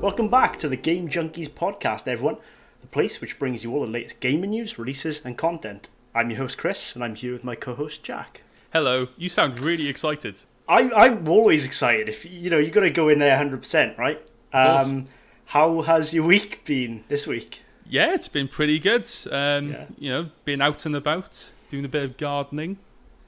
Welcome back to the Game Junkies podcast, everyone. The place which brings you all the latest gaming news, releases, and content. I'm your host, Chris, and I'm here with my co-host, Jack. Hello. You sound really excited. I'm always excited. If you got to go in there 100%, right? How has your week been this week? Yeah, it's been pretty good. Been out and about, doing a bit of gardening.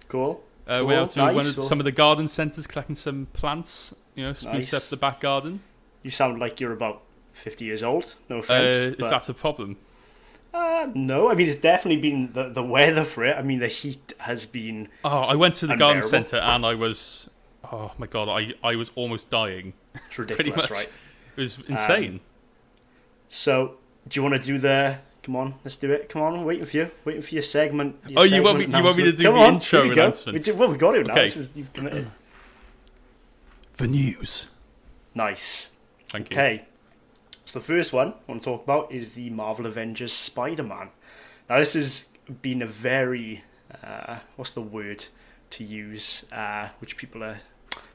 Cool. Went out to some of the garden centres, collecting some plants. Spruce up the back garden. You sound like you're about 50 years old. No offense. Is that a problem? No, I mean it's definitely been the weather for it. I mean the heat has been. Oh, I went to the garden unbearable. centre and I was, oh my god, I was almost dying. It's ridiculous, Pretty much. right? It was insane. So, do you want to do the? Come on, let's do it. Come on, I'm waiting for your segment. You want me to do the intro announcement? We got it now. Okay. You've committed. The news. Nice. Thank you. Okay. So the first one I want to talk about is the Marvel Avengers Spider-Man. Now this has been a very, what's the word to use, which people are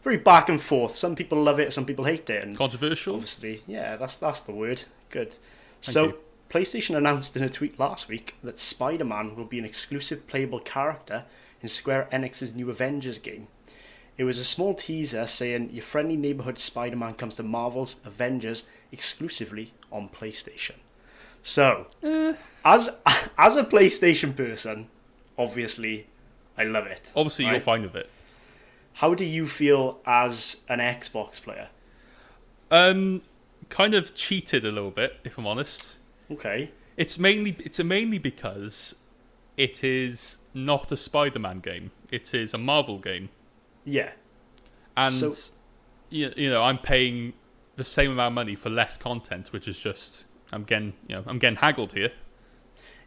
very back and forth. Some people love it, some people hate it. And controversial? Obviously, yeah, that's the word. Good. Thank So you. PlayStation announced in a tweet last week that Spider-Man will be an exclusive playable character in Square Enix's new Avengers game. It was a small teaser saying your friendly neighborhood Spider-Man comes to Marvel's Avengers exclusively on PlayStation. So, as a PlayStation person, obviously, I love it. Obviously, right? you're fine with it. How do you feel as an Xbox player? Kind of cheated a little bit, if I'm honest. Okay. It's mainly because it is not a Spider-Man game. It is a Marvel game. Yeah. And So- I'm paying the same amount of money for less content, which is just I'm getting haggled here.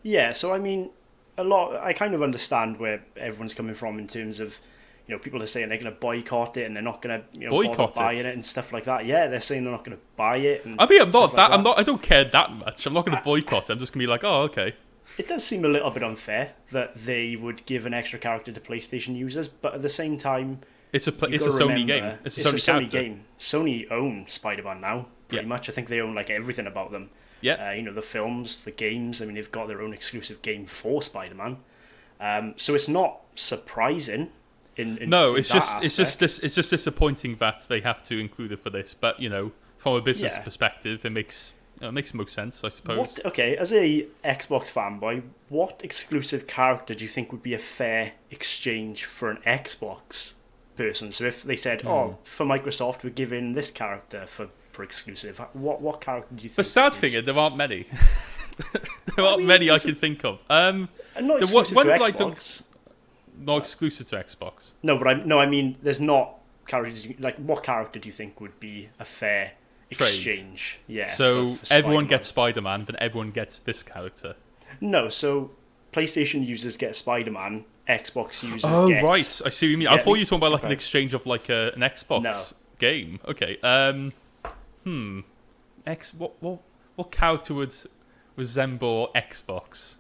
Yeah, so I mean, I kind of understand where everyone's coming from in terms of, people are saying they're going to boycott it and they're not going to, Boycott buying it? it and stuff like that. Yeah, they're saying they're not going to buy it. And I mean, stuff like that. I don't care that much. I'm not going to boycott it. I'm just going to be like, oh, okay. It does seem a little bit unfair that they would give an extra character to PlayStation users, but at the same time, It's a you've Sony gotta remember, game. It's a Sony character. game. Sony own Spider-Man now, pretty Yeah. much. I think they own like everything about them. Yeah. The films, the games. I mean, they've got their own exclusive game for Spider-Man. So it's not surprising. No, it's that just aspect. it's just disappointing that they have to include it for this. But from a business Yeah. perspective, it makes most sense, I suppose. Okay, as a Xbox fanboy, what exclusive character do you think would be a fair exchange for an Xbox person? So if they said, for Microsoft, we're giving this character for exclusive, what character do you think? The sad is- thing is there aren't many. There aren't many I can think of. And not the exclusive one to that I Xbox. don't- Not exclusive to Xbox. No, but I mean, there's not characters. Like, what character do you think would be a fair Trade. exchange? Yeah. So for everyone Spider-Man. gets Spider-Man, then everyone gets this character. No, so PlayStation users get Spider-Man, Xbox users Oh get... right, I see what you mean. Yeah, I thought you were talking about like an okay. exchange of like an Xbox No. game. Okay. What character would resemble Xbox?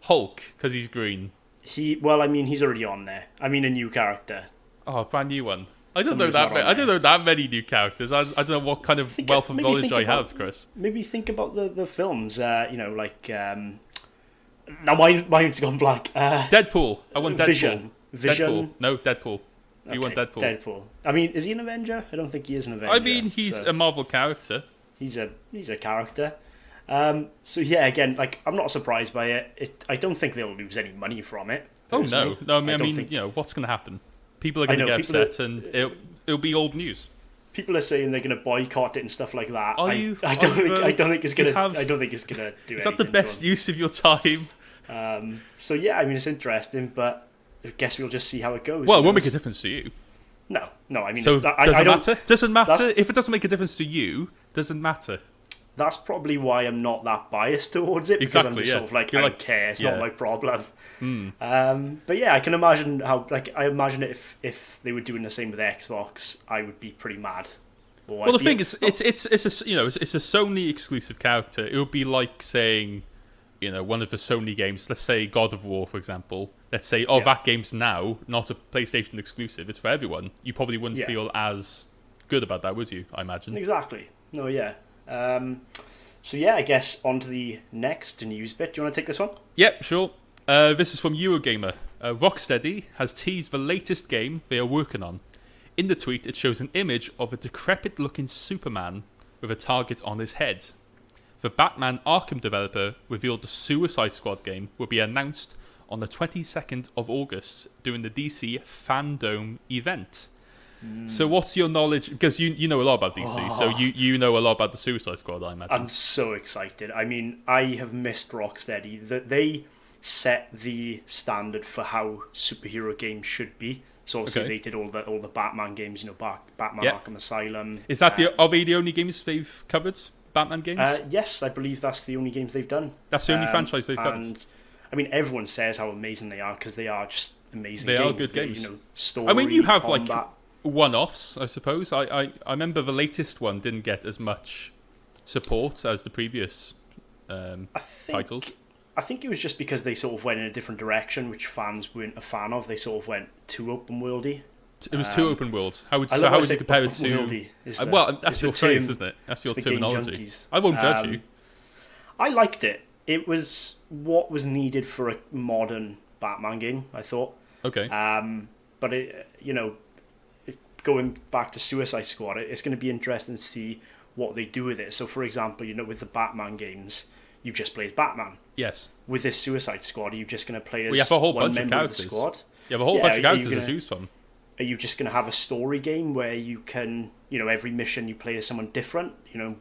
Hulk, because he's green. He's already on there. I mean, a new character. Oh, a brand new one. I don't Somebody's know not that. on I don't there. know that many new characters. I don't know what kind of wealth of maybe knowledge think I about- have, Chris. Maybe think about the films, now mine's gone blank. Deadpool. I want Deadpool. Vision. Deadpool. No, Deadpool. You want Okay, Deadpool. Deadpool. I mean, is he an Avenger? I don't think he is an Avenger. I mean, he's so a Marvel character. he's a character. So yeah, again, like I'm not surprised by it. I don't think they'll lose any money from it. Oh personally. no, no. I don't mean, think- what's going to happen? People are going to know, get people upset, and it'll be old news. People are saying they're going to boycott it and stuff like that. Are I you? don't think. though? I don't think it's You gonna. have- I don't think it's gonna do. Is that the anything best to use of your time? them. So yeah, I mean, it's interesting, but I guess we'll just see how it goes. Well, it you won't know, make a difference to you. No. I mean, So it's, I doesn't don't. matter. Doesn't matter. that's- If it doesn't make a difference to you, doesn't matter. That's probably why I'm not that biased towards it, because I'm Exactly, just yeah. sort of like, You're I like, don't care, it's yeah. not my problem. But yeah, I can imagine how, like, I imagine it if they were doing the same with Xbox, I would be pretty mad. Or Well, I'd the be- thing is, it's a Sony exclusive character. It would be like saying, one of the Sony games. Let's say God of War, for example. Let's say, Yeah. that game's now not a PlayStation exclusive. It's for everyone. You probably wouldn't Yeah. feel as good about that, would you? I imagine. Exactly. No, yeah. So yeah, I guess on to the next news bit. Do you want to take this one? Yep, sure. This is from Eurogamer. Rocksteady has teased the latest game they are working on. In the tweet, it shows an image of a decrepit-looking Superman with a target on his head. The Batman Arkham developer revealed the Suicide Squad game will be announced on the 22nd of August during the DC Fandom event. So what's your knowledge? Because you know a lot about DC, so you know a lot about the Suicide Squad, I imagine. I'm so excited. I mean, I have missed Rocksteady. That they set the standard for how superhero games should be. So obviously they did all the Batman games, Batman Arkham Asylum. Is that are they the only games they've covered? Batman games? Yes, I believe that's the only games they've done. That's the only franchise they've covered. And I mean, everyone says how amazing they are because they are just amazing. They games. are good games. Story, I mean, you have combat. like one-offs, I suppose. I remember the latest one didn't get as much support as the previous titles. I think it was just because they sort of went in a different direction, which fans weren't a fan of. They sort of went too open worldy. It was too open world. How would you compare it to? Well, that's your phrase, isn't it? That's your terminology. I won't judge you. I liked it. It was what was needed for a modern Batman game, I thought. Okay. But going back to Suicide Squad, it's going to be interesting to see what they do with it. So, for example, with the Batman games, you just play as Batman. Yes. With this Suicide Squad, are you just going to play as you have a whole one bunch of member characters. Of the squad? You have a whole bunch of characters to choose from. Are you just going to have a story game where you can, every mission you play as someone different?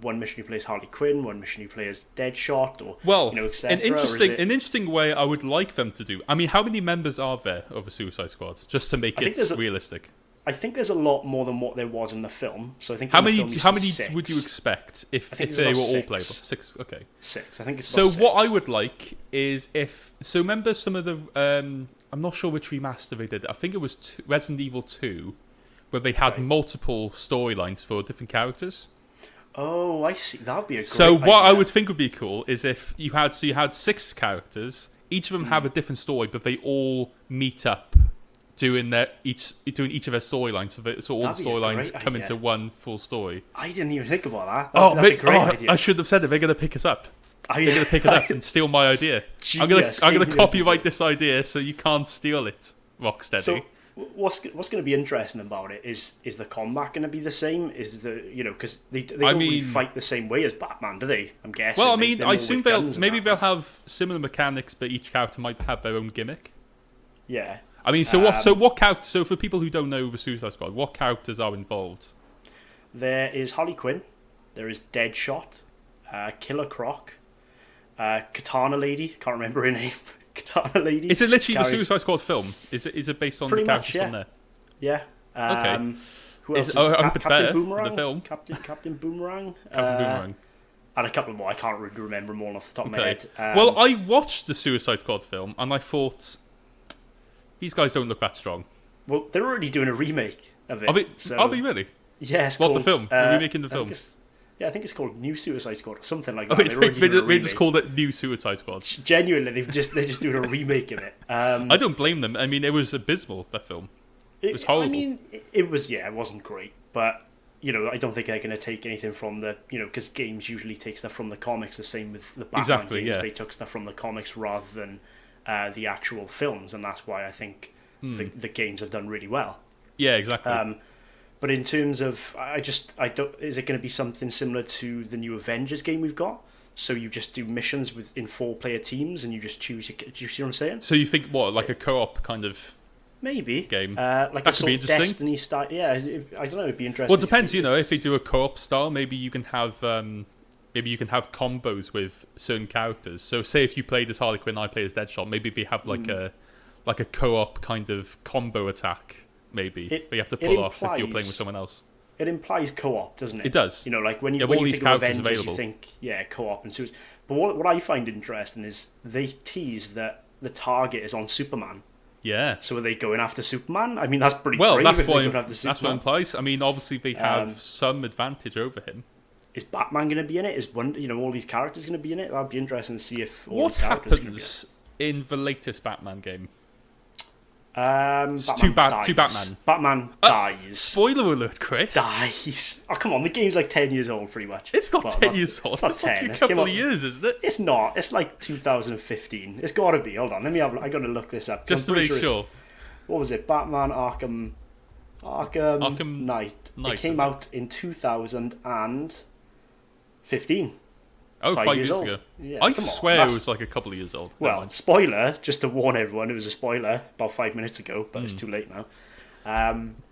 One mission you play as Harley Quinn, one mission you play as Deadshot, or etc. An interesting way I would like them to do. I mean, how many members are there of a Suicide Squad? Just to make it realistic. I think there's a lot more than what there was in the film. So I think how many would you expect if they were all playable? 6. Okay. 6. I think it's. So what I would like is remember some of the I'm not sure which remaster they did. I think it was Resident Evil 2, where they had multiple storylines for different characters. Oh, I see. That would be a great So what idea. I would think would be cool is if you had 6 characters, each of them have a different story, but they all meet up doing each of their storylines, so all the storylines come into one full story. I didn't even think about that. That's a great idea. I should have said it. They're going to pick us up. They're going to pick it up and steal my idea. Genius. I'm going to copyright this idea so you can't steal it, Rocksteady. So what's going to be interesting about it is the combat going to be the same? Is because they don't really fight the same way as Batman, do they? I'm guessing. Well, I mean, I assume they'll have similar mechanics, but each character might have their own gimmick. Yeah. I mean, so what characters? So for people who don't know the Suicide Squad, what characters are involved? There is Harley Quinn. There is Deadshot, Killer Croc, Katana Lady. Can't remember her name. Katana Lady. Is it literally the Suicide Squad film? Is it based on the characters from there? Yeah. Okay. Who else? I hope it's better Boomerang? than the film. Captain Boomerang. Captain Boomerang. And a couple more. I can't really remember them all off the top of my head. Well, I watched the Suicide Squad film and I thought, these guys don't look that strong. Well, they're already doing a remake of it. Are they really? Yeah, the film? They're remaking the film? I think it's called New Suicide Squad or something like that. They just called it New Suicide Squad. Genuinely, they're just doing a remake of it. I don't blame them. I mean, it was abysmal, that film. It was horrible. I mean, it wasn't great. But, I don't think they're going to take anything from because games usually take stuff from the comics. The same with the Batman games. Yeah. They took stuff from the comics rather than the actual films. And that's why I think the games have done really well. Yeah, exactly. But in terms of, is it going to be something similar to the new Avengers game we've got? So you just do missions in 4-player teams and you just choose. Do you see what I'm saying? So you think like a co-op kind of maybe game? Like that could be interesting. Destiny style. Yeah, I don't know. It'd be interesting. Well, it depends. If they do a co-op style, maybe you can have combos with certain characters. So say if you played as Harley Quinn, I play as Deadshot. Maybe they have like a co-op kind of combo attack. Maybe but you have to pull off if you're playing with someone else. It implies co-op, doesn't it? It does. Like when you think of Avengers, you think co-op and Suicide. But what I find interesting is they tease that the target is on Superman. Yeah. So are they going after Superman? I mean, that's pretty. Well, brave that's what it implies. I mean, obviously they have some advantage over him. Is Batman going to be in it? Is all these characters going to be in it? That'd be interesting to see if. What happens in the latest Batman game? It's Batman two dies. Batman. Batman dies. Spoiler alert, Chris. Dies. Oh, come on, the game's like 10 years old, pretty much. It's not Well, 10 years old. It's not It's 10. like a It's couple came of out- years, isn't it? It's not. It's like 2015. It's got to be. Hold on, let me have. I got to look this up. Just to I'm pretty make it's- sure. What was it? Batman Arkham Knight. Knight, It came isn't out in 2015. Oh, 5 years old. ago. Yeah, I come on, swear it that's- was like a couple of years old. Never Well, mind. spoiler, just to warn everyone, it was a spoiler about 5 minutes ago, but Hmm. it's too late now.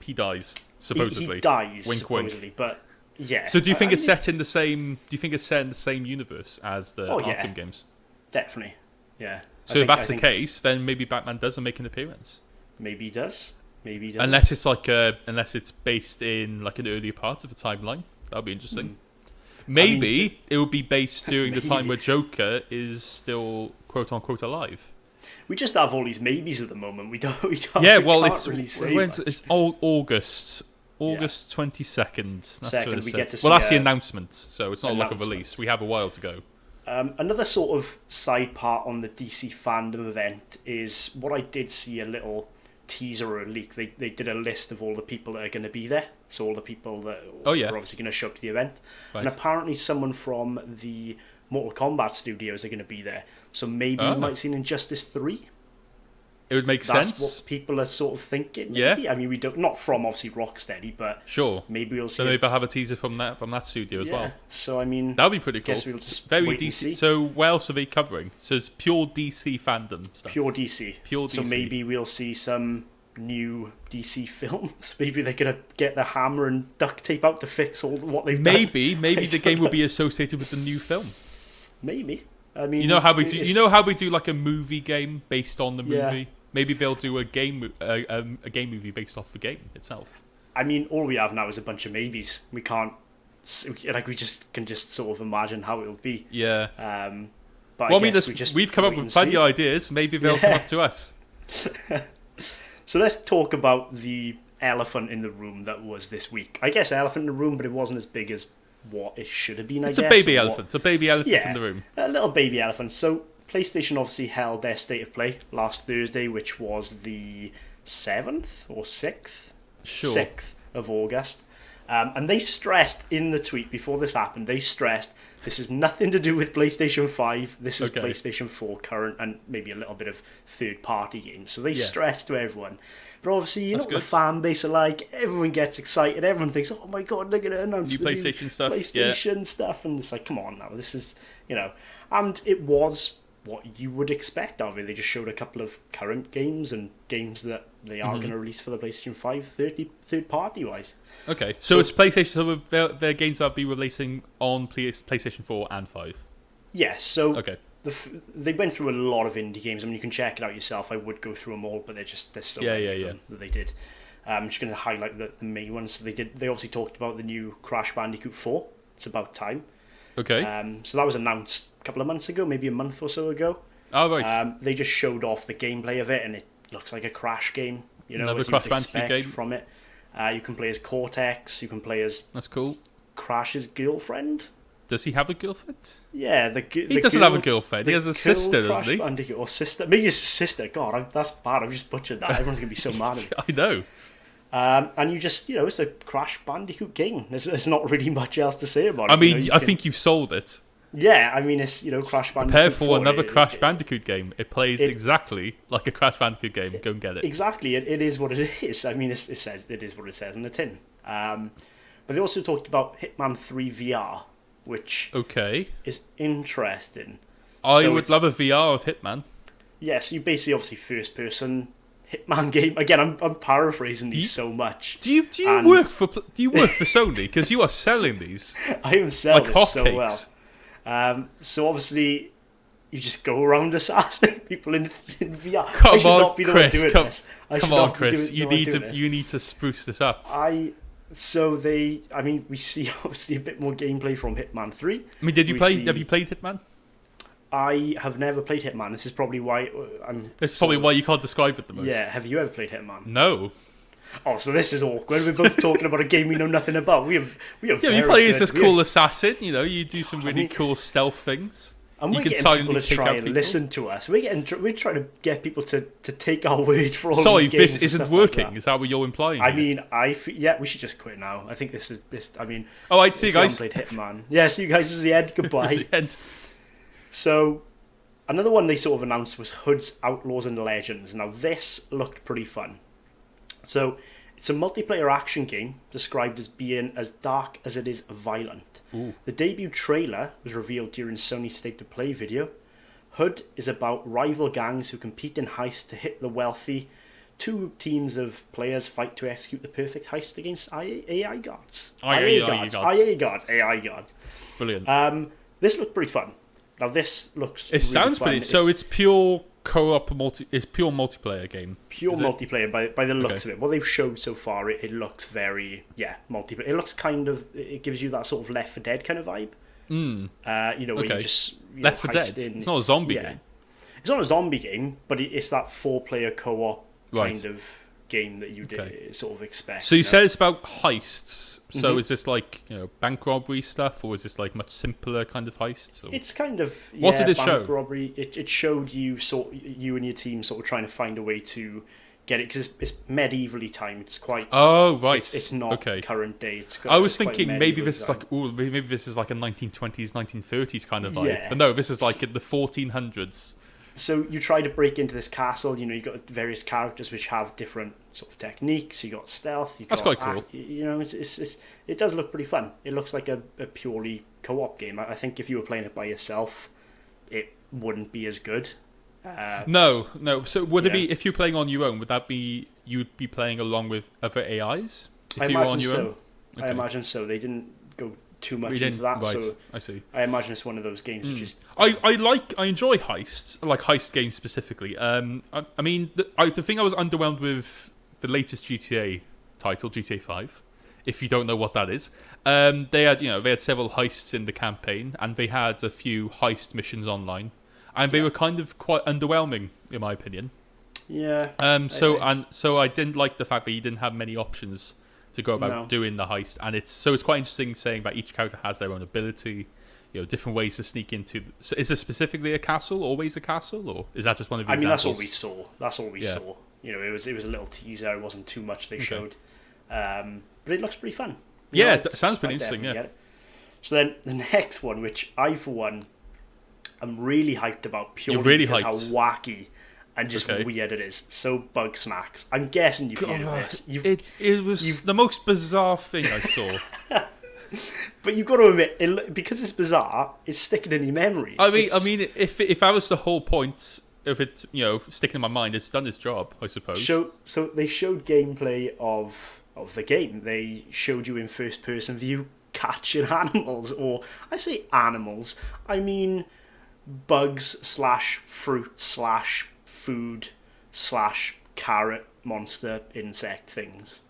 He dies, He supposedly. dies, Wink, supposedly, wink. but yeah. So do you think I it's mean, set in the same? Do you think it's set in the same universe as the Oh, yeah. Arkham games? Definitely, yeah. So if that's the case, then maybe Batman doesn't make an appearance. Maybe he does. Maybe he does. Unless it's like unless it's based in like an earlier part of the timeline, that would be interesting. Maybe it would be based during the time Maybe. where Joker is still quote unquote alive. We just have all these maybes at the moment. We don't. Yeah, we well, can't it's really say when's, much. it's August 22nd. Second, we get to see well, that's the a- announcement, so it's not like a announcement. release. We have a while to go. Another sort of side part on the DC fandom event is what I did see a little teaser or a leak. They did a list of all the people that are going to be there. So all the people that Oh, yeah. are obviously going to show up to the event. Right. And apparently someone from the Mortal Kombat studios are going to be there. So maybe we might see an Injustice 3. It would make That's sense. what people are sort of thinking. Yeah. Maybe. I mean, we don't. Not from obviously Rocksteady, but Sure. maybe we'll see. So maybe they'll have a teaser from that studio as yeah. well. So I mean, That would be pretty cool. guess we'll just Very wait and DC. see. So what else are they covering? So it's pure DC fandom stuff. Pure DC. Pure So DC. maybe we'll see some new DC films. Maybe they're gonna get the hammer and duct tape out to fix all what they've done. Maybe the game will be associated with the new film. Maybe. I mean, You know how we do. it's- You know how we do like a movie game based on the Yeah. movie. Maybe they'll do a game movie based off the game itself. I mean, all we have now is a bunch of maybes. We can't. We just can just sort of imagine how it'll be. Yeah. But Well, I I mean, guess we've come up wait with and plenty see. of ideas. Maybe they'll come Yeah. up to us. So let's talk about the elephant in the room that was this week. I guess elephant in the room, but it wasn't as big as what it should have been. It's I a guess, baby or what- elephant. A baby elephant Yeah. in the room. A little baby elephant. So PlayStation obviously held their State of Play last Thursday, which was the 7th or 6th? Sure. 6th of August. And they stressed in the tweet before this happened, they stressed this is nothing to do with PlayStation 5, this is Okay. PlayStation 4 current and maybe a little bit of third-party games. So they Yeah. stressed to everyone. But obviously, you know That's what the good. fan base are like. Everyone gets excited. Everyone thinks, oh my god, they're going to announce New the PlayStation stuff, yeah. PlayStation stuff. And it's like, come on now, this is, you know. And it was what you would expect of it. They just showed a couple of current games and games that they are going to release for the PlayStation 5 third-party wise. Okay. So it's PlayStation. So their games will be releasing on PlayStation 4 and 5. Yes, so Okay. they went through a lot of indie games. I mean, you can check it out yourself. I would go through them all, but there's so many of them that they did. I'm just going to highlight the main ones. So they obviously talked about the new Crash Bandicoot 4. It's about time. Okay. So that was announced a couple of months ago, maybe a month or so ago. Oh right. They just showed off the gameplay of it, and it looks like a Crash game. You know, Another as Crash you'd Bandicoot expect game. from it. You can play as Cortex. You can play as That's cool. Crash's girlfriend. Does he have a girlfriend? Yeah, He doesn't have a girlfriend. He has a cool sister, Crash doesn't he? Bandicoot, or sister. Maybe it's a sister. God, that's bad. I've just butchered that. Everyone's gonna be so mad at me. I know. And you just, it's a Crash Bandicoot game. There's not really much else to say about it. I mean, you I can- think you've sold it. Yeah, I mean, it's Crash Bandicoot. Prepare for 4, another it- Crash it- Bandicoot game. It plays exactly like a Crash Bandicoot game. Go and get it. Exactly, it is what it is. I mean, it says it is what it says in the tin. But they also talked about Hitman 3 VR, which Okay. is interesting. I So would it's- love a VR of Hitman. Yes, you basically obviously first person Hitman game. Again, I'm paraphrasing these so much. Do you And- work for Sony? Because you are selling these I am selling like this so hotcakes. well. So obviously, you just go around assassinating people in VR. I Come should on, not be the one Chris. doing this. I should Come on, not be Chris. doing- You the one need doing to this. you need to spruce this up. I we see obviously a bit more gameplay from Hitman 3. mean, did you We play? see- Have you played Hitman? I have never played Hitman. This is probably why I'm. This is probably why you can't describe it the most. Yeah, have you ever played Hitman? No. Oh, so this is awkward. We're both talking about a game we know nothing about. We have. Yeah, you very play as good- this cool assassin. You know, you do some really mean- cool stealth things. And You we're can getting people silently to take try out and people. listen to us. We're trying to get people to take our word for all Sorry, these games this and isn't stuff like working. that. Is that what you're implying? I here? mean, yeah, we should just quit now. I think this. I mean, Oh, I'd see you if we guys. haven't played Hitman. Yeah, see you guys. This is the end. Goodbye. And So, another one they sort of announced was Hood's Outlaws and Legends. Now, this looked pretty fun. So, it's a multiplayer action game described as being as dark as it is violent. Ooh. The debut trailer was revealed during Sony's State of Play video. Hood is about rival gangs who compete in heists to hit the wealthy. Two teams of players fight to execute the perfect heist against AI guards. IA guards. Brilliant. This looked pretty fun. Now this looks. It sounds fun. pretty. So it's pure co-op It's pure multiplayer game. Pure multiplayer by the looks Okay. of it. What they've showed so far, it looks very multiplayer. It looks kind of. It gives you that sort of Left 4 Dead kind of vibe. Where you Okay. just Left 4 Dead. It's not a zombie game. It's not a zombie game, but it's that 4-player co-op Right. kind of game that you Okay. sort of expect. So you know? said it's about heists. So Mhm. is this like bank robbery stuff, or is this like much simpler kind of heists? Or? It's kind of What did it bank show? robbery. It showed you you and your team sort of trying to find a way to get it because it's medievally timed. It's quite. Oh right, It's not okay. current day. It's I was it's quite thinking maybe medieval this is design. like maybe this is like a 1920s, 1930s kind of vibe. Yeah. But no, this is like in the 1400s. So you try to break into this castle. You got various characters which have different sort of techniques. You got stealth. You got That's quite cool. it does look pretty fun. It looks like a purely co-op game. I think if you were playing it by yourself, it wouldn't be as good. No. So would it Yeah. be if you're playing on your own? Would that be you'd be playing along with other AIs if I you were on imagine your so. own? I Okay. imagine so. They didn't go too much We into didn't. that. Right. So I see. I imagine it's one of those games which is I enjoy heists, I like heist games specifically. I mean, the thing I was underwhelmed with the latest GTA title, GTA 5. If you don't know what that is, they had several heists in the campaign, and they had a few heist missions online, and they were kind of quite underwhelming in my opinion. yeah. So agree. I didn't like the fact that you didn't have many options to go about No. doing the heist, and it's quite interesting saying that each character has their own ability, different ways to sneak into. So is it specifically a castle, always a castle, or is that just one of the I mean, that's all examples? we saw. That's all we Yeah. saw. It was a little teaser. It wasn't too much they showed, but it looks pretty fun. Yeah, I'd- that sounds pretty I'd interesting, definitely yeah. get it. So then the next one, which I for one, am really hyped about purely really because hyped. how wacky and just Okay. weird it is. So Bug Snacks. I'm guessing you've heard of this. It was the most bizarre thing I saw. But you've got to admit, because it's bizarre, it's sticking in your memory. I mean, if that was the whole point of it, sticking in my mind, it's done its job, I suppose. So they showed gameplay of the game. They showed you in first person view catching animals, or I say animals, I mean bugs / fruit / food / carrot monster insect things.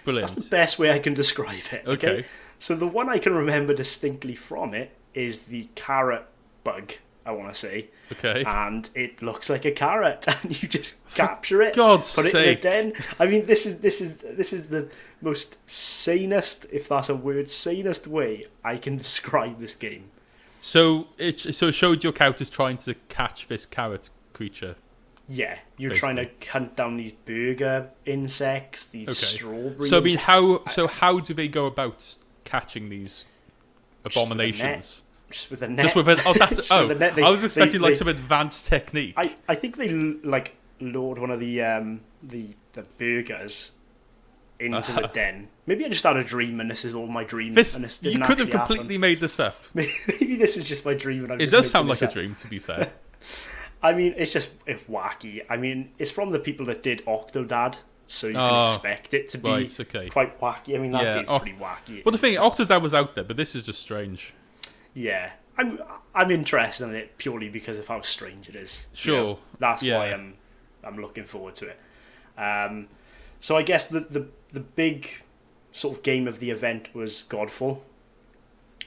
Brilliant. That's the best way I can describe it. Okay. So the one I can remember distinctly from it is the carrot bug, I want to say. Okay. And it looks like a carrot, and you just capture it, God's put it sake. in a den. I mean, this is the most sanest, if that's a word, sanest way I can describe this game. So it showed your characters trying to catch this carrot creature. Yeah, you're trying to hunt down these burger insects, these strawberries. So I mean, how do they go about catching these abominations? Just with a net. Just with an that's Just with a net. I was expecting some advanced technique. I think they load one of the burgers into the den. Maybe I just had a dream, and this is all my dream. And this You didn't could have actually completely happen. made this up. Maybe this is just my dream, and I'm It just does sound making like this a up. dream, to be fair. I mean, it's wacky. I mean, it's from the people that did Octodad, so you can expect it to be right, okay. quite wacky. I mean, that game's pretty wacky. Well, the thing, Octodad was out there, but this is just strange. Yeah, I'm interested in it purely because of how strange it is. Sure. That's Yeah. why I'm looking forward to it. So I guess the big sort of game of the event was Godfall.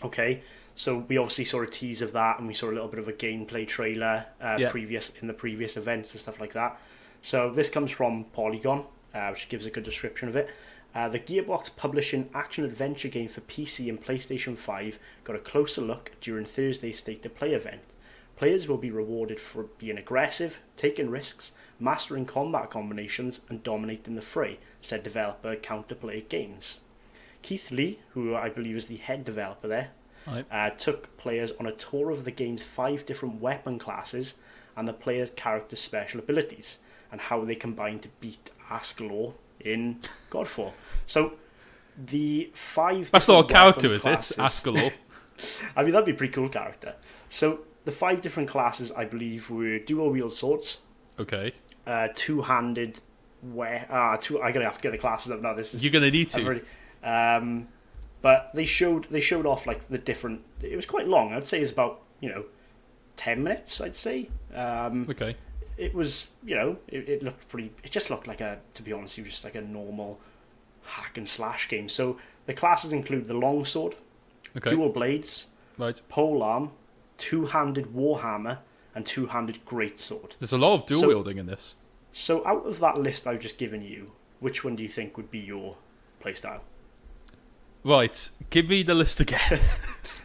Okay, so we obviously saw a tease of that, and we saw a little bit of a gameplay trailer in the previous events and stuff like that. So this comes from Polygon, which gives a good description of it. The Gearbox publishing action-adventure game for PC and PlayStation 5 got a closer look during Thursday's State of Play event. Players will be rewarded for being aggressive, taking risks, mastering combat combinations, and dominating the fray, said developer Counterplay Games. Keith Lee, who I believe is the head developer there, took players on a tour of the game's 5 different weapon classes and the player's character's special abilities, and how they combine to beat Ascalor in Godfall. So, the 5 That's not a character, classes, is it? Ascalor. I mean, that'd be a pretty cool character. So, the 5 different classes, I believe, were dual-wield swords. Okay. Two-handed... I'm going to have to get the classes up now. You're going to need to. But they showed off like the different... It was quite long. I'd say it's about, 10 minutes, I'd say. Okay. It was, it looked pretty... It just looked like to be honest, it was just like a normal hack and slash game. So the classes include the longsword, dual blades, polearm, two-handed warhammer, and two-handed greatsword. There's a lot of dual wielding in this. So out of that list I've just given you, which one do you think would be your playstyle? Right, give me the list again.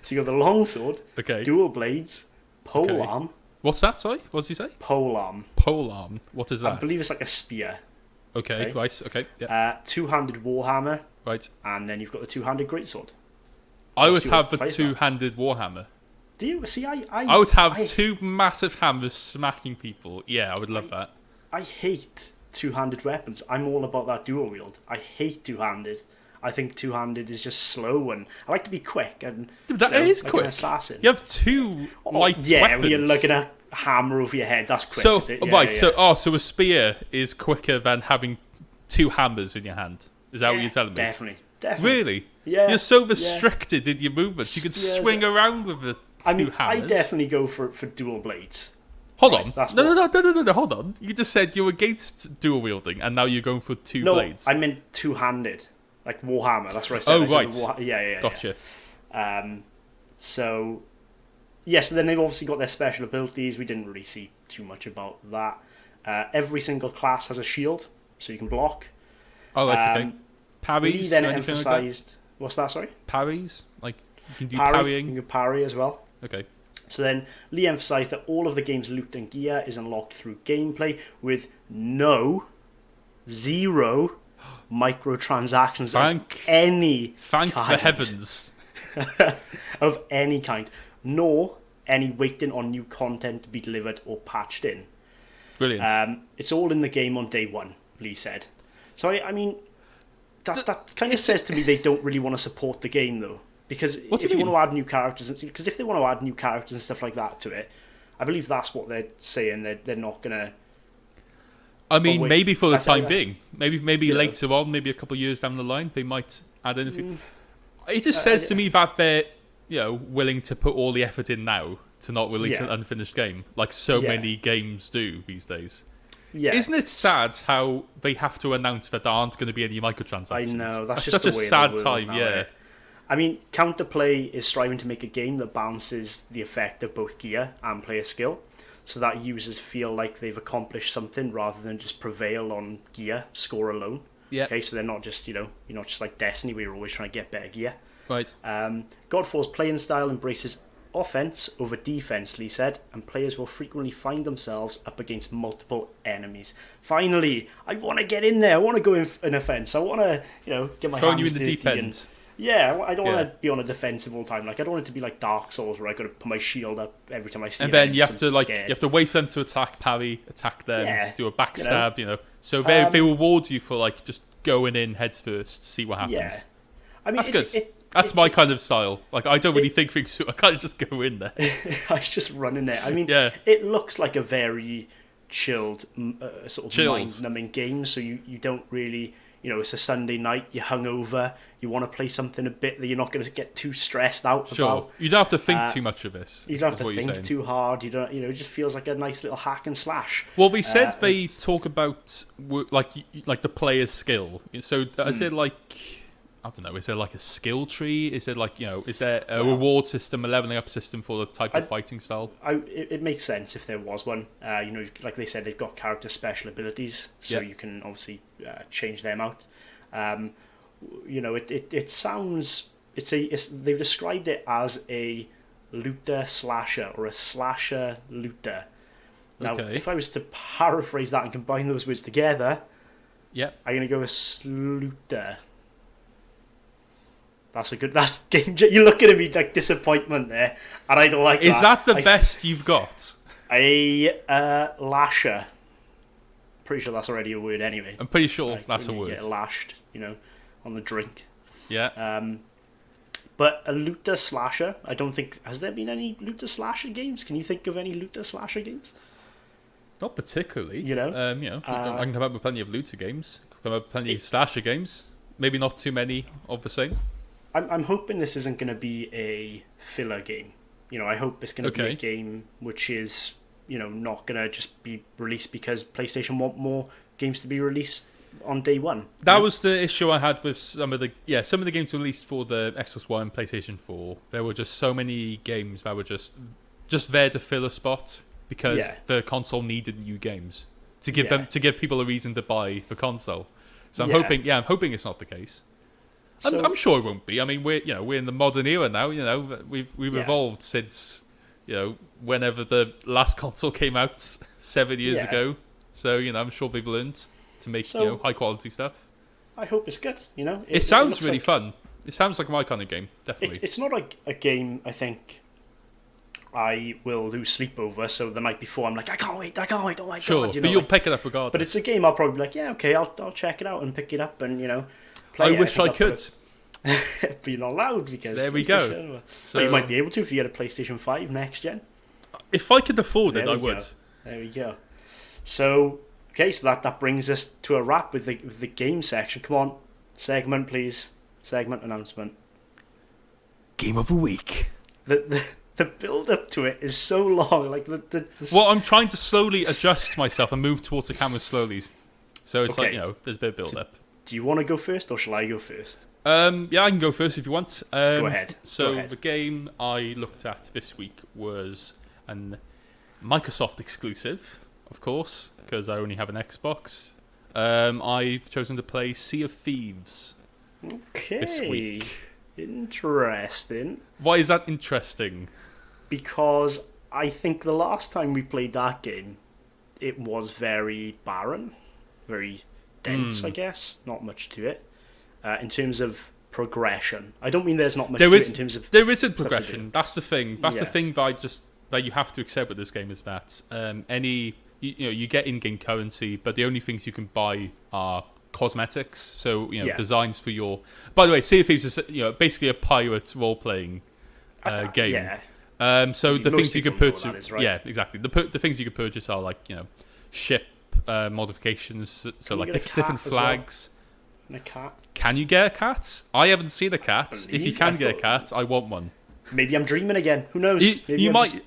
So you got the longsword, dual blades, polearm. What's that, sorry? What did you say? Polearm. Polearm. What is that? I believe it's like a spear. Okay, right, okay. Yeah. Two-handed warhammer. Right. And then you've got the two-handed greatsword. I would have the two-handed warhammer. Do you? See, I would have 2 massive hammers smacking people. Yeah, I would love that. I hate two-handed weapons. I'm all about that dual wield. I hate two-handed. I think two-handed is just slow, and I like to be quick. And that is like quick. An assassin. You have 2 light weapons. Yeah, when you're looking at a hammer over your head, that's quick. So is it? Yeah, so a spear is quicker than having 2 hammers in your hand. Is that what you're telling me? Definitely. Really? Yeah. You're so restricted in your movements. You can swing around with the 2 hammers. I definitely go for dual blades. Hold on. No, hold on. You just said you're against dual wielding, and now you're going for 2 blades. No, I meant two-handed. Like Warhammer, that's what I said. Oh, right. Yeah. Gotcha. So then they've obviously got their special abilities. We didn't really see too much about that. Every single class has a shield, so you can block. Oh, that's okay. Parries? Lee then emphasised... What's that, sorry? Parries? Like, you can do parrying? You can parry as well. Okay. So then, Lee emphasised that all of the game's loot and gear is unlocked through gameplay with zero microtransactions of any kind. Thank the heavens. of any kind, nor any waiting on new content to be delivered or patched in. Brilliant. It's all in the game on day 1, Lee said. So, I mean, that kind of says to me they don't really want to support the game, though. Because if you want to add new characters, because if they want to add new characters and stuff like that to it, I believe that's what they're saying. They're not going to... I mean, maybe for the time being. Maybe later on, maybe a couple of years down the line, they might add in a few. It just says to me that they're, willing to put all the effort in now to not release an unfinished game, like so many games do these days. Yeah. Isn't it sad how they have to announce that there aren't going to be any microtransactions? I know, that's just such the way a sad of the time. Now, right? I mean, Counterplay is striving to make a game that balances the effect of both gear and player skill, so that users feel like they've accomplished something rather than just prevail on gear score alone. Yeah. Okay, so they're not just, you're not just like Destiny where you're always trying to get better gear. Right. Godfall's playing style embraces offense over defense, Lee said, and players will frequently find themselves up against multiple enemies. Finally, I want to get in there. I want to go in an offense. I want to, get my throwing hands you in the deep end. Yeah, I don't want to be on a defensive all the time. Like, I don't want it to be like Dark Souls where I got to put my shield up every time I see. And then you have to wait for them to attack, parry, attack them, do a backstab. So they reward you for just going in heads first, see what happens. Yeah, I mean that's good. That's my kind of style. Like, I don't really think things. So I can't just go in there. I just run in there. I mean, it looks like a very chilled, sort of mind-numbing game. So you don't really. It's a Sunday night, you're hungover, you want to play something a bit that you're not going to get too stressed out about. You don't have to think too much of this. You don't have to think too hard. You don't. It just feels like a nice little hack and slash. Well, they said they talk about like the player's skill. So is it like, I don't know, is there like a skill tree? Is there is there a reward system, a leveling up system for the type of fighting style? It makes sense if there was one. Like they said, they've got character special abilities, so you can obviously change them out. It sounds they've described it as a looter slasher or a slasher looter. Now, Okay. if I was to paraphrase that and combine those words together, Yep. I'm going to go with slooter. That's game. You're looking at me like disappointment there, and I don't like that. Is that the best you've got? A lasher. Pretty sure that's already a word anyway. I'm pretty sure Like, that's a when you word. get lashed, on the drink. Yeah. But a looter slasher, I don't think... Has there been any looter slasher games? Can you think of any looter slasher games? Not particularly. I can come up with plenty of looter games. Come up with plenty of slasher games. Maybe not too many of the same. I'm hoping this isn't going to be a filler game. I hope it's going to be a game which is, not going to just be released because PlayStation want more games to be released on day one. That was the issue I had with some of the games released for the Xbox One and PlayStation 4. There were just so many games that were just there to fill a spot because the console needed new games to give people a reason to buy the console. So I'm hoping it's not the case. I'm sure it won't be. I mean, we're in the modern era now. We've evolved since whenever the last console came out 7 years ago. So I'm sure they've learned to make high quality stuff. I hope it's good. It sounds really fun. It sounds like my kind of game. Definitely. It's not like a game I think I will lose sleep over. So the night before I'm like, I can't wait. Oh my god! But you'll pick it up regardless. But it's a game I'll probably be like, yeah, okay, I'll check it out and pick it up and play I wish I could. But you're not allowed because there we go. So you might be able to if you had a PlayStation 5 next gen. If I could afford it, I would. There we go. So that brings us to a wrap with the game section. Come on, segment please. Segment announcement. Game of the week. The build up to it is so long. Like the Well, I'm trying to slowly adjust myself and move towards the camera slowly. So it's like there's a bit of build up. Do you want to go first or shall I go first? Yeah, I can go first if you want. Go ahead. The game I looked at this week was an Microsoft exclusive, of course, because I only have an Xbox. I've chosen to play Sea of Thieves. Okay. This week. Interesting. Why is that interesting? Because I think the last time we played that game, it was very barren, very dense, I guess. Not much to it. In terms of progression. I don't mean there's not much to it in terms of... There isn't progression. That's the thing. That's the thing that you have to accept with this game is that you get in-game currency, but the only things you can buy are cosmetics. So, designs for your... By the way, Sea of Thieves is basically a pirate role-playing game. Yeah. So the things you can purchase... Right? Yeah, exactly. The things you can purchase are like, ship modifications, so like different flags. Well? And a cat. Can you get a cat? I haven't seen a cat. If you can get a cat, I want one. Maybe I'm dreaming again. Who knows? You might.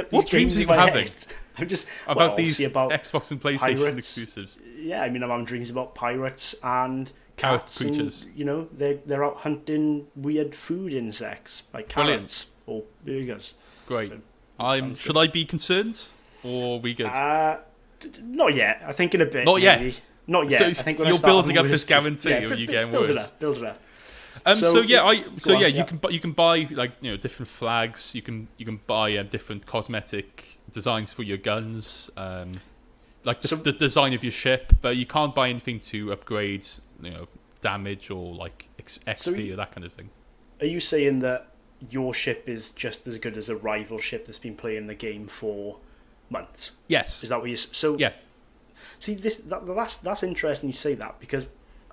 What dreams are you having? I'm just about these Xbox and PlayStation pirates. Exclusives. Yeah, I'm having dreams about pirates and cats creatures. And, they're out hunting weird food insects like carrots or burgers. Great. Should I be concerned, or are we good? Not yet. I think in a bit. Not maybe. Yet. Not yet. So I think you're building up this guarantee, or are you getting worse? Build it up. You can buy different flags. You can buy different cosmetic designs for your guns, the design of your ship, but you can't buy anything to upgrade, damage or like XP or that kind of thing. Are you saying that your ship is just as good as a rival ship that's been playing the game for months? Yes. Is that what you? So yeah. See, that's interesting you say that, because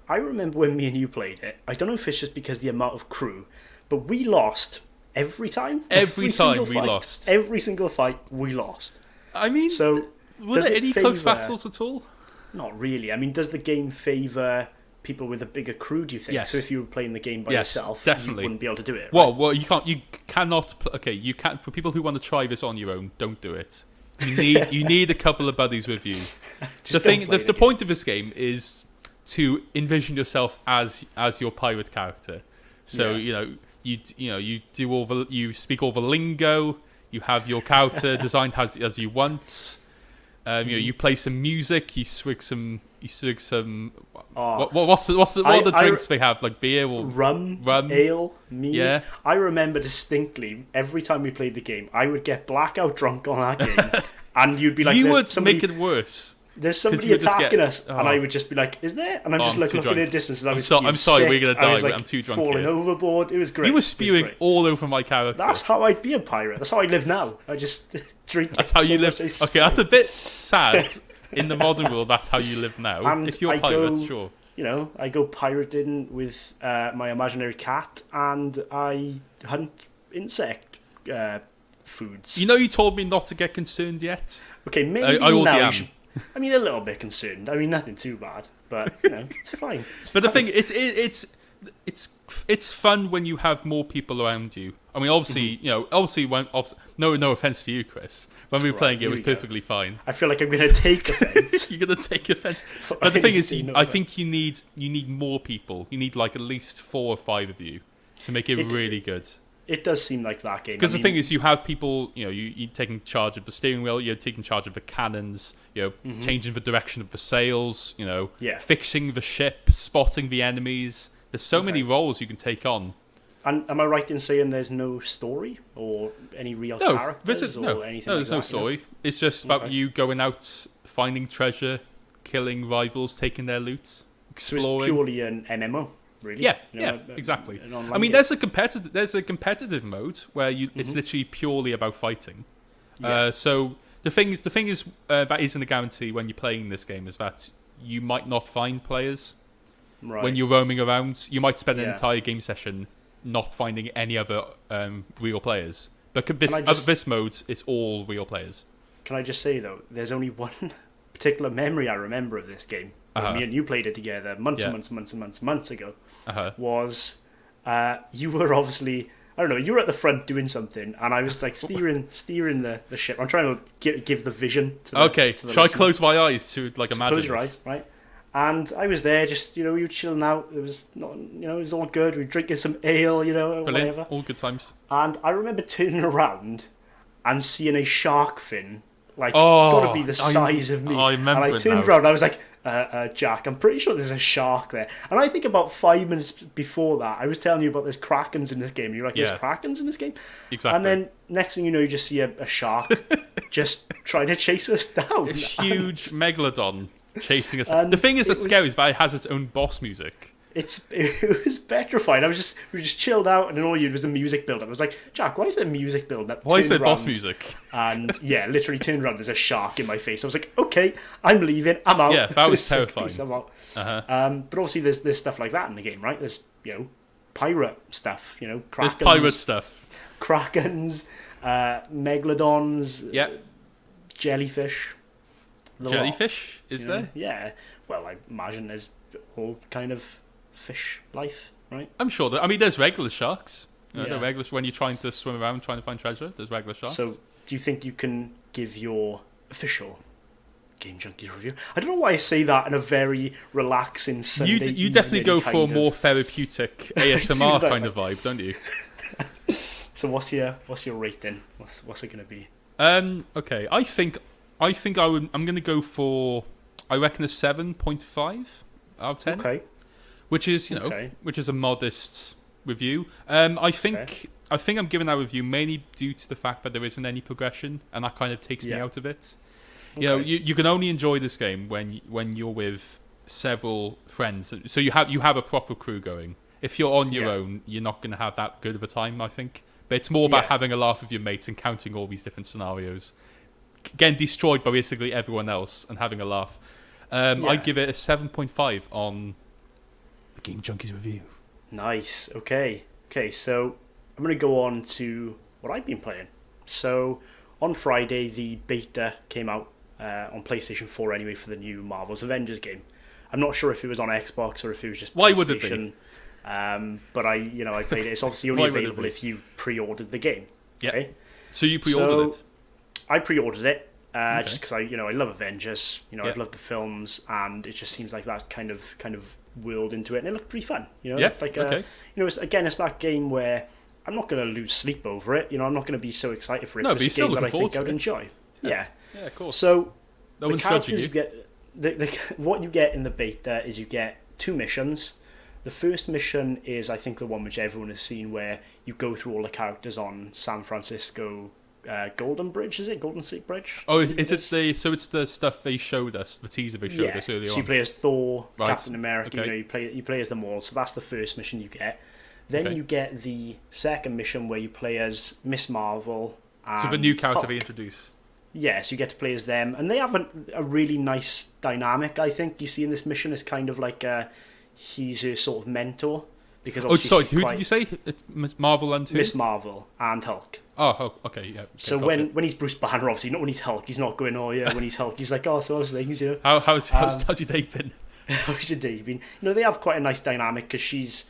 I remember when me and you played it, I don't know if it's just because the amount of crew, but we lost every time. Every time we lost. Every single fight, we lost. I mean, so were there any close battles at all? Not really. I mean, does the game favour people with a bigger crew, do you think? Yes. So if you were playing the game by yourself, definitely. You wouldn't be able to do it, right? Well, you cannot... Okay, you can't... For people who want to try this on your own, don't do it. You need a couple of buddies with you. The point of this game is to envision yourself as your pirate character. So you speak all the lingo. You have your character designed as you want. You play some music. You swig some You took some. Oh, What are the drinks they have? Like beer or rum, rum? ale, mead. Yeah. I remember distinctly every time we played the game, I would get blackout drunk on that game, and you'd be like, you "There's would somebody, make it worse. there's somebody you would just attacking get- us," oh. and I would just be like, "Is there?" And I'm just I'm like too looking drunk. at a distance, and I I'm was so- spewing I'm sorry, sick. we're gonna I die, was, but like, I'm too drunk falling here. overboard. It was great. You were It was spewing great. all over my character. That's how I'd be a pirate. That's how I live now. I just drink. That's how so you much live. I Okay, that's a bit sad. In the modern world, that's how you live now. And If you're a I pirate, go- sure. You know, I go pirating with my imaginary cat, and I hunt insect foods. You know, you told me not to get concerned yet. Okay, maybe I already now am. you should. I mean, a little bit concerned. I mean, nothing too bad, but you know, it's fine. But the thing, it's fun when you have more people around you. I mean, obviously, no offense to you, Chris. When we were Right, playing it, here was we go. perfectly fine. I feel like I'm going to take offense. You're gonna take offense. But the thing is, No I offense. think you need more people. You need like at least 4 or 5 of you to make it really good. It does seem like that game. Because the thing is, you have people, you're taking charge of the steering wheel, you're taking charge of the cannons, changing the direction of the sails, Yeah. fixing the ship, spotting the enemies. There's so many roles you can take on. And am I right in saying there's no story or any real characters or anything? There's no story. It's just about you going out, finding treasure, killing rivals, taking their loot, So exploring. it's purely an MMO, really. Yeah, You know, exactly. an online I mean, game. there's a competitive mode where it's literally purely about fighting. Yeah. So the thing is that isn't a guarantee when you're playing this game is that you might not find players right. when you're roaming around. You might spend an Yeah. entire game session not finding any other real players. But this mode, it's all real players. Can I just say though, there's only one particular memory I remember of this game. When me and you played it together months and months ago. Was you were obviously, I don't know, you were at the front doing something, and I was like steering the ship. I'm trying to give the vision. To the, Okay, to the shall I listener. close my eyes to like imagine Close your this? eyes, right? And I was there, just we were chilling out. It was not, it was all good. We were drinking some ale, or Brilliant, whatever. all good times. And I remember turning around and seeing a shark fin, like Oh, got to be the size of me. I remember and I it turned now. around and I was like, Jack, I'm pretty sure there's a shark there. And I think about 5 minutes before that, I was telling you about there's krakens in this game. You're like, there's krakens in this game? Exactly. And then next thing you know, you just see a shark just trying to chase us down. A huge megalodon chasing us. And The thing is that's it was- scary is that it has its own boss music. It was petrified. We were just chilled out, and then all you was a music build up. I was like, Jack, why is there music build up? Why is there Turned boss round, music? And yeah, literally turned around. There's a shark in my face. I was like, okay, I'm leaving. I'm out. Yeah, that was So, terrifying. peace, I'm out. Uh-huh. But obviously, there's stuff like that in the game, right? There's pirate stuff. There's Krakens, pirate stuff. krakens, megalodons, Yeah. jellyfish. The lot, Jellyfish, is you know? there? Yeah. Well, I imagine there's all kind of fish life, right? I'm sure that. I mean, there's regular sharks. Yeah. The regular when you're trying to swim around trying to find treasure. There's regular sharks. So, do you think you can give your official Game Junkies review? I don't know why I say that in a very relaxing Sunday you definitely go evening for a kind more of- therapeutic ASMR do, kind of vibe, don't you? So, what's your rating? What's it going to be? Okay. I think I'm going to go for I reckon a 7.5 out of 10. Okay. Which is, Okay. which is a modest review. I think I'm giving that review mainly due to the fact that there isn't any progression, and that kind of takes me Yeah. out of it. Okay. You can only enjoy this game when you're with several friends. So you have a proper crew going. If you're on your Yeah. own, you're not going to have that good of a time, I think. But it's more about Yeah. having a laugh with your mates and counting all these different scenarios, getting destroyed by basically everyone else, and having a laugh. I give it a 7.5 on the Game Junkies review. Nice. Okay. So I'm going to go on to what I've been playing. So on Friday, the beta came out on PlayStation 4 anyway for the new Marvel's Avengers game. I'm not sure if it was on Xbox or if it was just Why would it be? PlayStation. But I played it. It's obviously only Why would it available be? if you pre-ordered the game. Yeah. Okay? So you pre-ordered it? I pre-ordered it Okay. just because I love Avengers. Yeah. I've loved the films, and it just seems like that kind of world into it, and it looked pretty fun. Yeah, like okay. it's that game where I'm not going to lose sleep over it. I'm not going to be so excited for it. No, but but it's you're a still game that I looking think forward I'd to it. enjoy. Yeah. Yeah, of course. So No the one's judging characters you. get what you get in the beta is you get 2 missions. The first mission is, I think, the one which everyone has seen, where you go through all the characters on San Francisco Golden Bridge. Is it Golden State Bridge? Oh, is it the? So it's the stuff they showed us, the teaser they showed us earlier so on. you play as Thor, Right. Captain America. Okay. You play as them all. So that's the first mission you get. Then you get the second mission where you play as Miss Marvel. And So the new character Hulk. they introduce. Yes, you get to play as them, and they have a really nice dynamic. I think you see in this mission is kind of like he's her sort of mentor, because Oh, obviously sorry. she's Who quite- did you say? It's Miss Marvel and who? Miss Marvel and Hulk. Oh, okay, yeah. Okay, So got it. when he's Bruce Banner, obviously not when he's Hulk, he's not going, oh yeah, when he's Hulk, he's like, oh, so how's things, you know? how's your day been? How's your day been? You know, they have quite a nice dynamic because she's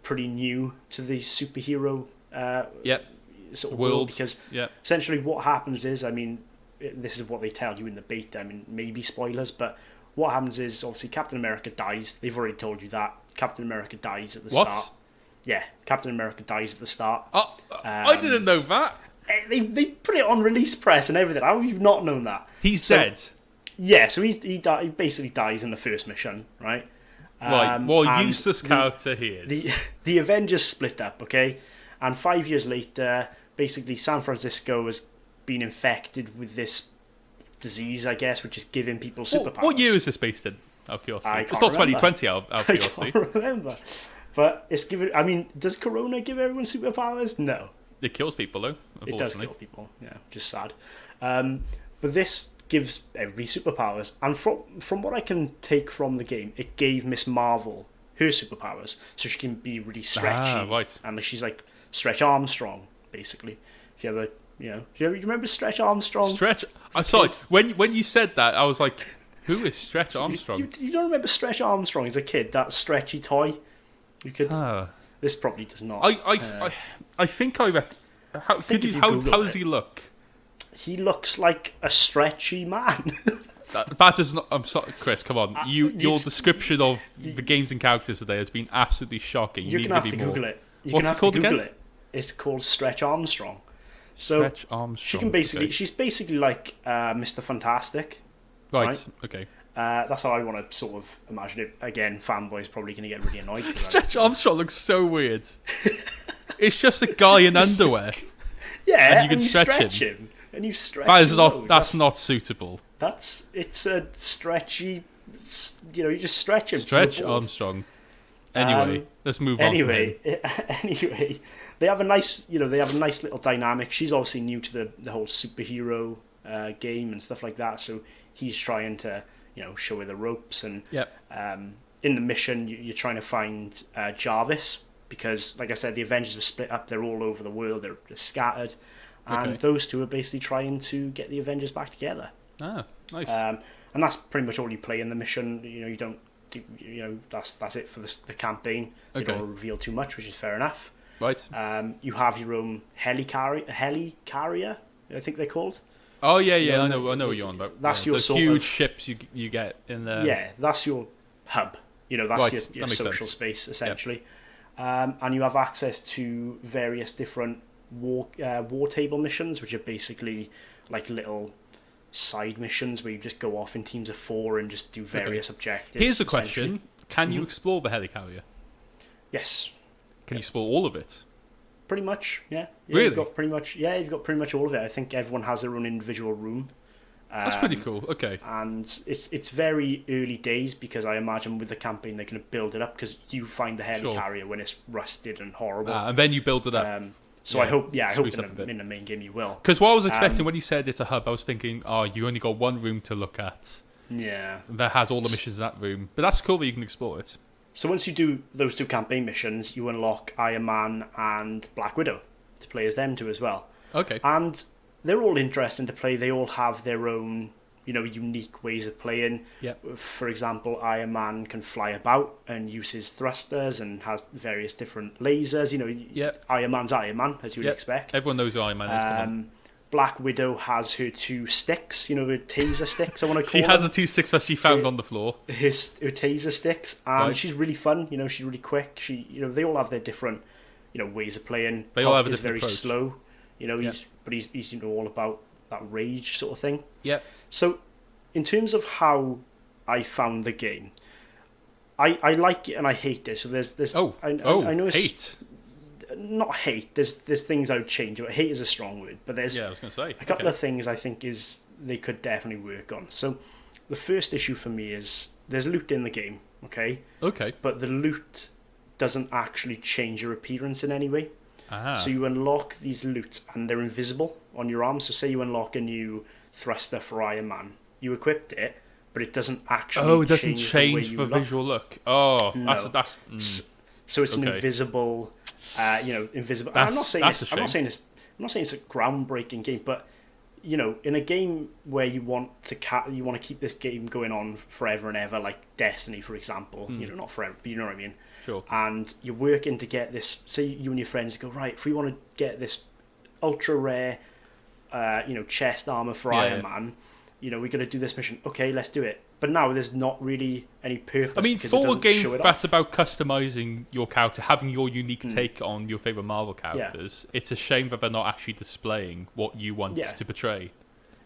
pretty new to the superhero Yep. sort of World. world, because Yeah. essentially what happens is, I mean, this is what they tell you in the beta, I mean, maybe spoilers, but what happens is, obviously, Captain America dies. They've already told you that. Captain America dies at the What? start. Yeah, Captain America dies at the start. Oh, I didn't know that. They put it on release press and everything. How have you not known that? He's So- dead. Yeah, so he basically dies in the first mission, right? Right. What a and useless character he is. The Avengers split up, okay? And 5 years later, basically San Francisco has been infected with this disease, I guess, which is giving people superpowers. What year is this based in? Out of curiosity. I It's can't not remember. 2020. Out of I curiosity. can't remember. But it's given. I mean, does Corona give everyone superpowers? No. It kills people though. It does Unfortunately. kill people, yeah, just sad. But this gives everybody superpowers, and from what I can take from the game, it gave Miss Marvel her superpowers, so she can be really stretchy, right. and she's like Stretch Armstrong, basically. If you ever, do you remember Stretch Armstrong? Stretch. I'm sorry. When you said that, I was like, who is Stretch Armstrong? You don't remember Stretch Armstrong as a kid? That stretchy toy. You could. Ah. This probably does not. I think I how think could if you you how Google does it- he look? He looks like a stretchy man. That is not. I'm sorry, Chris. Come on. Your you- description of the games and characters today has been absolutely shocking. You You're need gonna have to to be more. Google it. You're What's gonna it have called to Google again? it. It's called Stretch Armstrong. So Stretch Armstrong. she can basically, okay. she's basically like Mr. Fantastic. Right. Okay. That's how I want to sort of imagine it. Again, fanboys probably going to get really annoyed. 'cause Stretch Armstrong looks so weird. It's just a guy in underwear. yeah, and you can stretch him. and you stretch. That is him not. loads. That's not suitable. It's a stretchy. You just stretch him. to Stretch your board. Armstrong. Anyway, let's move on. from him. Anyway, they have a nice little dynamic. She's obviously new to the whole superhero game and stuff like that, so he's trying to show her the ropes. And Yep. in the mission, you're trying to find Jarvis, because, like I said, the Avengers are split up. They're all over the world. They're scattered, and Okay. those two are basically trying to get the Avengers back together. Ah, nice. And that's pretty much all you play in the mission. You don't. That's it for the campaign. They Okay. don't reveal too much, which is fair enough. Right. You have your own heli carrier, I think they're called. Oh yeah. I know what you're on about. That's your those sort huge of- ships you get in there. Yeah, that's your hub. That's Right, your that makes social sense. space, essentially. And you have access to various different war table missions, which are basically like little side missions where you just go off in teams of 4 and just do various objectives. Here's a essentially. question: Can Mm-hmm. you explore the helicarrier? Yes, Can you explore all of it? pretty much. Yeah. Really? You've got pretty much all of it. I think everyone has their own individual room. That's pretty cool. Okay. And it's very early days, because I imagine with the campaign they're going to build it up, because you find the helicarrier when it's rusted and horrible. And then you build it up. So I hope spruce up a bit. in the main game you will. Because what I was expecting when you said it's a hub, I was thinking, oh, you only got one room to look at Yeah. that has all the missions in that room. But that's cool that you can explore it. So once you do those 2 campaign missions, you unlock Iron Man and Black Widow to play as them 2 as well. Okay. And they're all interesting to play. They all have their own, unique ways of playing. Yep. For example, Iron Man can fly about and uses thrusters and has various different lasers. Yep. Iron Man's Iron Man, as you would Yep. expect. Everyone knows who Iron Man is. Come on. Black Widow has her 2 sticks, the taser sticks, I want to call She has them. a 2-6 that she found on the floor. Her taser sticks, and Right. she's really fun. She's really quick. They all have their different, ways of playing. They all Hulk have a is different very approach. slow. He's all about that rage sort of thing. Yep. So, in terms of how I found the game. I like it and I hate it. So there's I know it's, hate. Not hate. There's things I would change. But hate is a strong word. But there's I was going to say a couple of things I think they could definitely work on. So the first issue for me is there's loot in the game. Okay. But the loot doesn't actually change your appearance in any way. So you unlock these loot and they're invisible on your arm. So say you unlock a new thruster for Iron Man, you equipped it, but it doesn't actually. It doesn't change the visual look. Oh, no. that's. So it's an invisible, invisible. I'm not saying it's a groundbreaking game, but in a game where you want to keep this game going on forever and ever, like Destiny, for example. Not forever, but you know what I mean. Sure. And you're working to get this. Say you and your friends go, right, if we want to get this ultra rare, chest armor for Iron Man, we got to do this mission. Okay, let's do it. But now there's not really any purpose. I mean, for a game that's about customizing your character, having your unique take on your favorite Marvel characters, it's a shame that they're not actually displaying what you want to portray.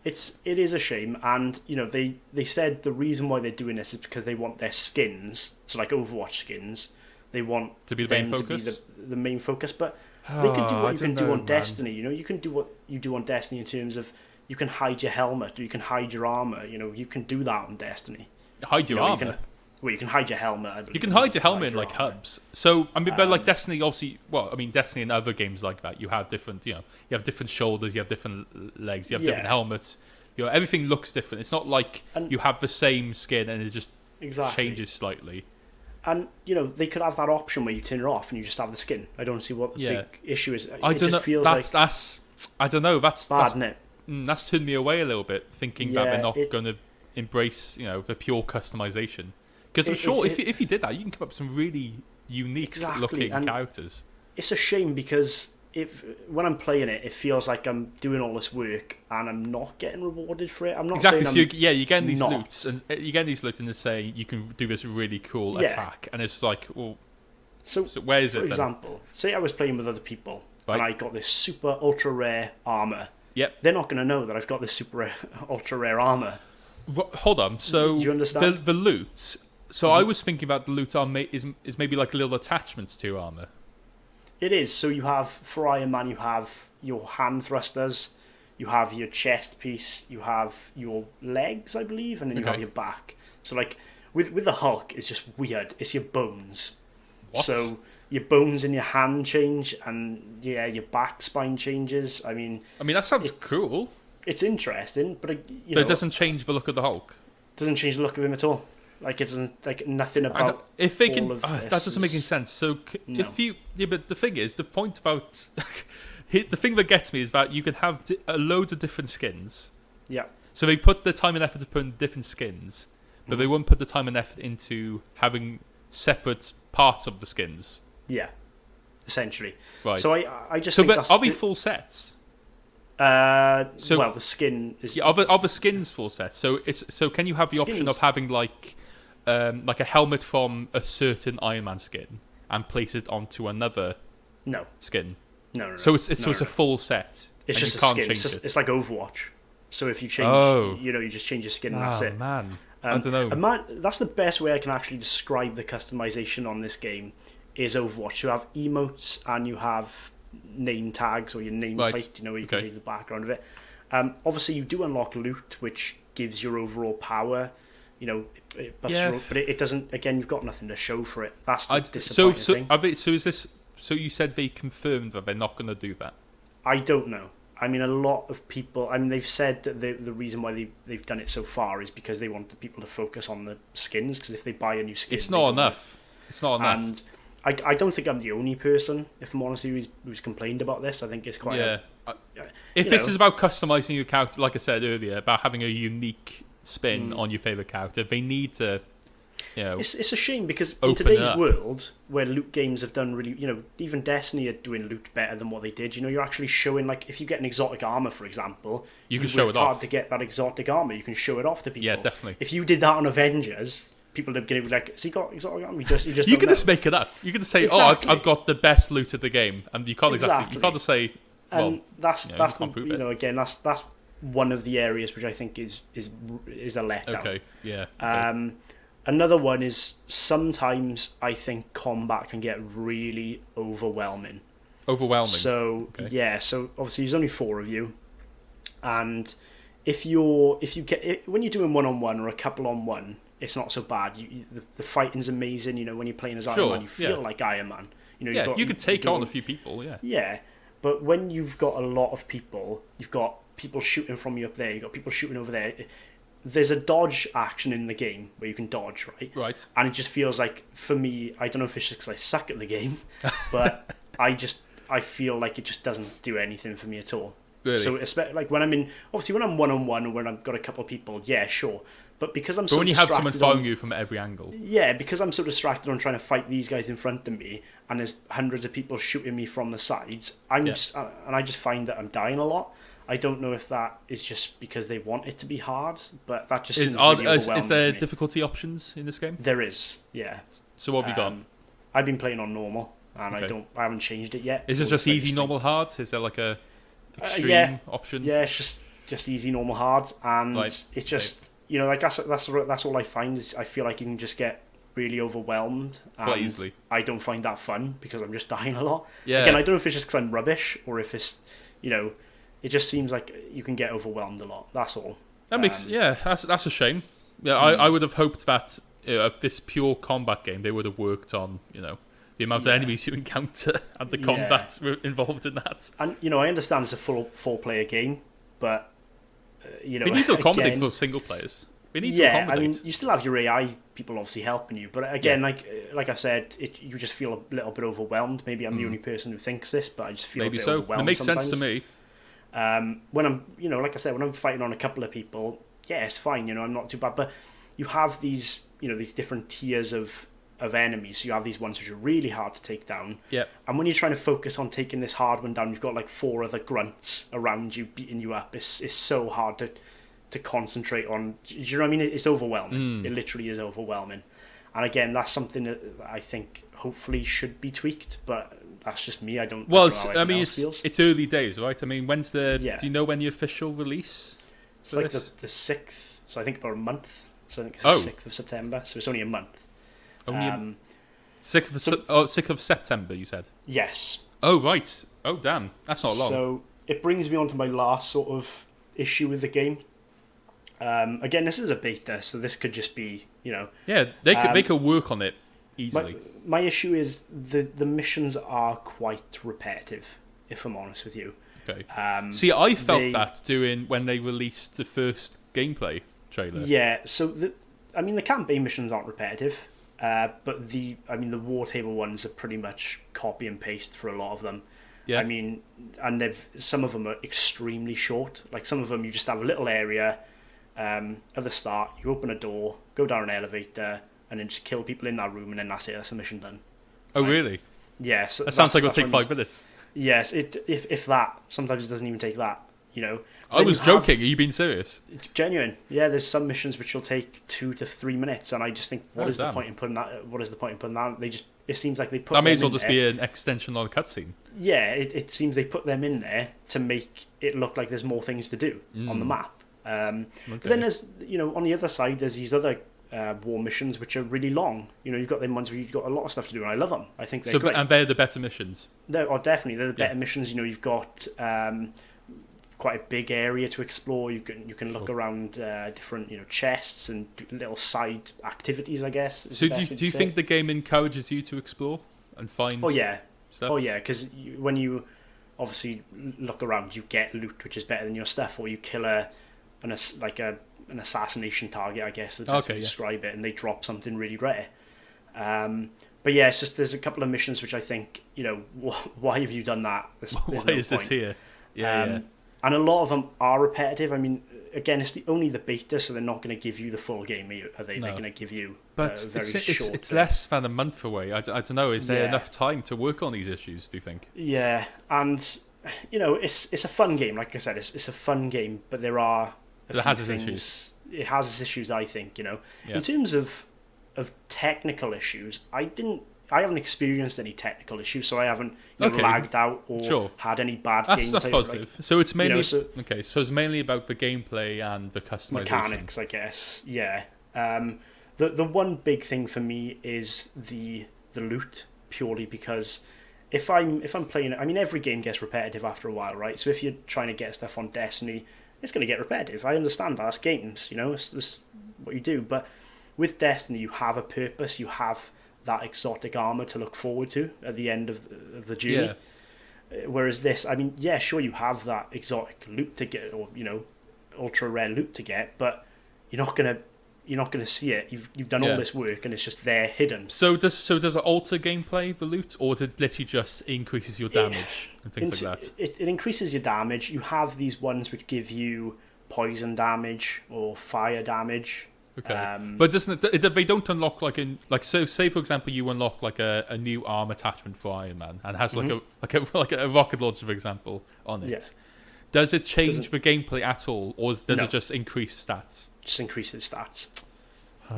It is a shame, and they said the reason why they're doing this is because they want their skins, so like Overwatch skins, they want to be the main focus. To be the main focus, but they can do what you can do on Destiny. You can do what you do on Destiny in terms of you can hide your helmet, or you can hide your armor. You can do that on Destiny. Hide your armor. You can hide your helmet. I believe. You can hide your helmet in like hubs. So I mean, but like Destiny, obviously. Well, I mean, Destiny and other games like that, you have different. You have different shoulders, you have different legs, you have different helmets. Everything looks different. It's not like you have the same skin and it just changes slightly. And they could have that option where you turn it off and you just have the skin. I don't see what the big issue is. I don't know. I don't know. That's bad, isn't it? That's turned me away a little bit, thinking that they're not going to embrace, the pure customization. Because I'm sure if you did that, you can come up with some really unique looking characters. It's a shame because when I'm playing it, it feels like I'm doing all this work and I'm not getting rewarded for it. I'm not saying you're getting these loots, and they're saying you can do this really cool attack, and it's like, well, so where is it? For example, say I was playing with other people and I got this super ultra rare armor. Yep. They're not going to know that I've got this super ultra rare armor. Hold on. So do you understand? The loot. So I was thinking about the loot is maybe like little attachments to your armor. It is. So you have, for Iron Man, you have your hand thrusters, you have your chest piece, you have your legs, I believe, and then you have your back. So like with the Hulk, it's just weird. It's your bones. What? So your bones in your hand change, and your back spine changes. I mean that sounds cool. It's interesting, but it doesn't change the look of the Hulk. It doesn't change the look of him at all. Like it's like nothing about. If they can, that doesn't make any sense. So but the thing is, the point about the thing that gets me is that you can have a load of different skins. Yeah. So they put the time and effort to put in different skins, but they won't put the time and effort into having separate parts of the skins. Yeah. Essentially. Right. So I just think are they full sets? The skin is. Yeah, are the skins full sets? So can you have the option of having like a helmet from a certain Iron Man skin and place it onto another skin? No. So it's a full set. It's just a skin. It's like Overwatch. So if you change, you just change your skin and that's it. Man, I don't know. That's the best way I can actually describe the customization on this game. Is Overwatch. You have emotes and you have name tags or your name plate. Where you can change the background of it. Obviously, you do unlock loot, which gives your overall power. But it doesn't. Again, you've got nothing to show for it. That's the disappointing thing. So is this? So you said they confirmed that they're not going to do that? I don't know. I mean, a lot of people. I mean, they've said that the reason why they've done it so far is because they want the people to focus on the skins. Because if they buy a new skin, it's not enough. It's not enough. And I don't think I'm the only person, if I'm honest, who's complained about this. I think it's quite. If this is about customizing your character, like I said earlier, about having a unique spin on your favorite character, they need to. It's a shame because in today's world, where loot games have done really, even Destiny are doing loot better than what they did. You're actually showing, like, if you get an exotic armor, for example, you can show it off. Hard to get that exotic armor. You can show it off to people. Yeah, definitely. If you did that on Avengers, people are going to be like, "Has he got exotic armor?" You can just make it up. You can just say, exactly. "Oh, I've got the best loot of the game," and you can't exactly. You can't just say, "Well, that's again that's one of the areas which I think is a letdown. Okay, yeah. Okay. Another one is sometimes I think combat can get really overwhelming. Overwhelming. So Okay. yeah, so obviously there's only 4 of you, and if you get when you're doing 1-on-1 or a couple on one, it's not so bad. The fighting's amazing. You know, when you're playing as Iron Man, you feel like Iron Man. You know, yeah, you could take on a few people. Yeah. Yeah, but when you've got a lot of people, you've got people shooting from you up there. You've got people shooting over there. There's a dodge action in the game where you can dodge, right? Right. And it just feels like, for me, I don't know if it's just because I suck at the game, but I feel like it just doesn't do anything for me at all. Really? So, like when I'm obviously when I'm 1-on-1 or when I've got a couple of people, yeah, sure. But because I'm But so when you have someone distracted following you from every angle. yeah, because I'm so distracted on trying to fight these guys in front of me, and there's hundreds of people shooting me from the sides, I just find that I'm dying a lot. I don't know if that is just because they want it to be hard, but that just seems really overwhelming is there to me. difficulty options in this game? There is, yeah. So what have you got? I've been playing on normal, and Okay. I haven't changed it yet. Is it just easy, normal, hard? Is there like a extreme option? Yeah, it's just easy, normal, hard, and Right. it's just you know, like that's all I find is I feel like you can just get really overwhelmed Quite and easily. I don't find that fun because I'm just dying a lot. Yeah. Again, I don't know if it's just because I'm rubbish or if it's, you know, it just seems like you can get overwhelmed a lot. That's all. That makes that's a shame. Yeah, I would have hoped that this pure combat game they would have worked on the amount of enemies you encounter and the combat involved in that. And you know, I understand it's a four player game, but you know, we need to accommodate for single players. We need to accommodate. I mean, you still have your AI people obviously helping you, but again, like I said, you just feel a little bit overwhelmed. Maybe I'm the only person who thinks this, but I just feel maybe a bit so. overwhelmed. It makes sometimes. sense to me. When I'm, like I said, when I'm fighting on a couple of people, yeah, it's fine. I'm not too bad. But you have these, these different tiers of enemies. So you have these ones which are really hard to take down. Yeah. And when you're trying to focus on taking this hard one down, you've got like 4 other grunts around you beating you up. It's so hard to concentrate on. Do you know what I mean? It's overwhelming. It literally is overwhelming. And again, that's something that I think hopefully should be tweaked, but that's just me. I don't. Well, I don't know how anyone else feels. it's early days, right? I mean, when's the? Yeah. Do you know when the official release? It's like the 6th, so I think about a month. So I think it's the 6th of September. So it's only a month. Only 6th of September, you said. Yes. Oh right. Oh damn, that's not long. So it brings me on to my last sort of issue with the game. Again, this is a beta, so this could just be, Yeah, they could work on it easily. My issue is the missions are quite repetitive, if I'm honest with you. Okay. See, I felt that when they released the first gameplay trailer. Yeah. So the campaign missions aren't repetitive, but the war table ones are pretty much copy and paste for a lot of them. Yeah. I mean, and some of them are extremely short. Like some of them, you just have a little area. At the start, you open a door, go down an elevator, and then just kill people in that room, and then that's it. That's the mission done. Oh, really? Yes. That sounds like it'll take 5 minutes. Yes. If that. Sometimes it doesn't even take that. I was joking. Are you being serious? Genuine. Yeah. There's some missions which will take 2 to 3 minutes, and I just think, what is the point in putting that? What is the point in putting that? It seems like they put. That may as well just be an extension on a cutscene. Yeah. It seems they put them in there to make it look like there's more things to do on the map. Okay. But then there's, on the other side, there's these other war missions which are really long. You've got them ones where you've got a lot of stuff to do, and I love them. I think they're great. And they're the better missions. They're the better missions. You've got quite a big area to explore. You can look around different chests and do little side activities, I guess. So do you think the game encourages you to explore and find? Oh yeah, stuff? because when you obviously look around, you get loot which is better than your stuff, or you kill an assassination target, I guess, to describe it, and they drop something really rare. But yeah, it's just there's a couple of missions which I think, why have you done that? There's why no is point. this here? Yeah. And a lot of them are repetitive. I mean, again, it's only the beta, so they're not going to give you the full game, are they? No. They're going to give you but very short. It's less than a month away. I don't know. Is there enough time to work on these issues, do you think? Yeah, and, it's a fun game. Like I said, it's a fun game, but there are... It has its issues. It has its issues, I think, Yeah. In terms of technical issues, I I haven't experienced any technical issues, so I haven't lagged out or had any bad gameplay. That's positive. So it's mainly so it's mainly about the gameplay and the customization mechanics, I guess. Yeah. The one big thing for me is the loot, purely because if I'm playing, I mean, every game gets repetitive after a while, right? So if you're trying to get stuff on Destiny, it's going to get repetitive. I understand that's games, it's what you do. But with Destiny, you have a purpose. You have that exotic armor to look forward to at the end of the journey. Yeah. Whereas this, I mean, yeah, sure, you have that exotic loot to get, or ultra rare loot to get, but you're not gonna see it. You've done all this work, and it's just there hidden. So does it alter gameplay, the loot, or is it literally just increases your damage and things like that? It increases your damage. You have these ones which give you poison damage or fire damage. Okay, but doesn't it? They don't unlock so say for example you unlock like a new arm attachment for Iron Man and has like a rocket launcher, for example, on it. Yeah. Does it change the gameplay at all, or does it just increase stats? Just increases stats.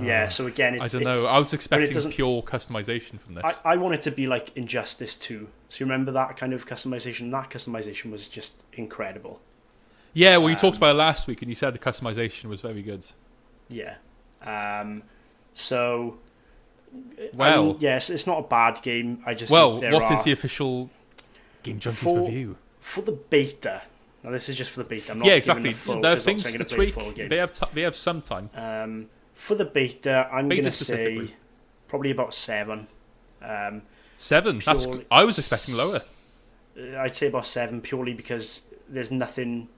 Yeah, so again, I don't know. I was expecting pure customization from this. I want it to be like Injustice 2. So you remember that kind of customization? That customization was just incredible. Yeah, well, you talked about it last week, and you said the customization was very good. Yeah. So. Well. I mean, yes, it's not a bad game. I just. Well, what is the official Game Junkies review? For the beta. Now, this is just for the beta. I'm not exactly. Full, there are things to tweak. Game. They have some time. For the beta, I'm going to say probably about 7. 7? I was expecting lower. I'd say about 7 purely because there's nothing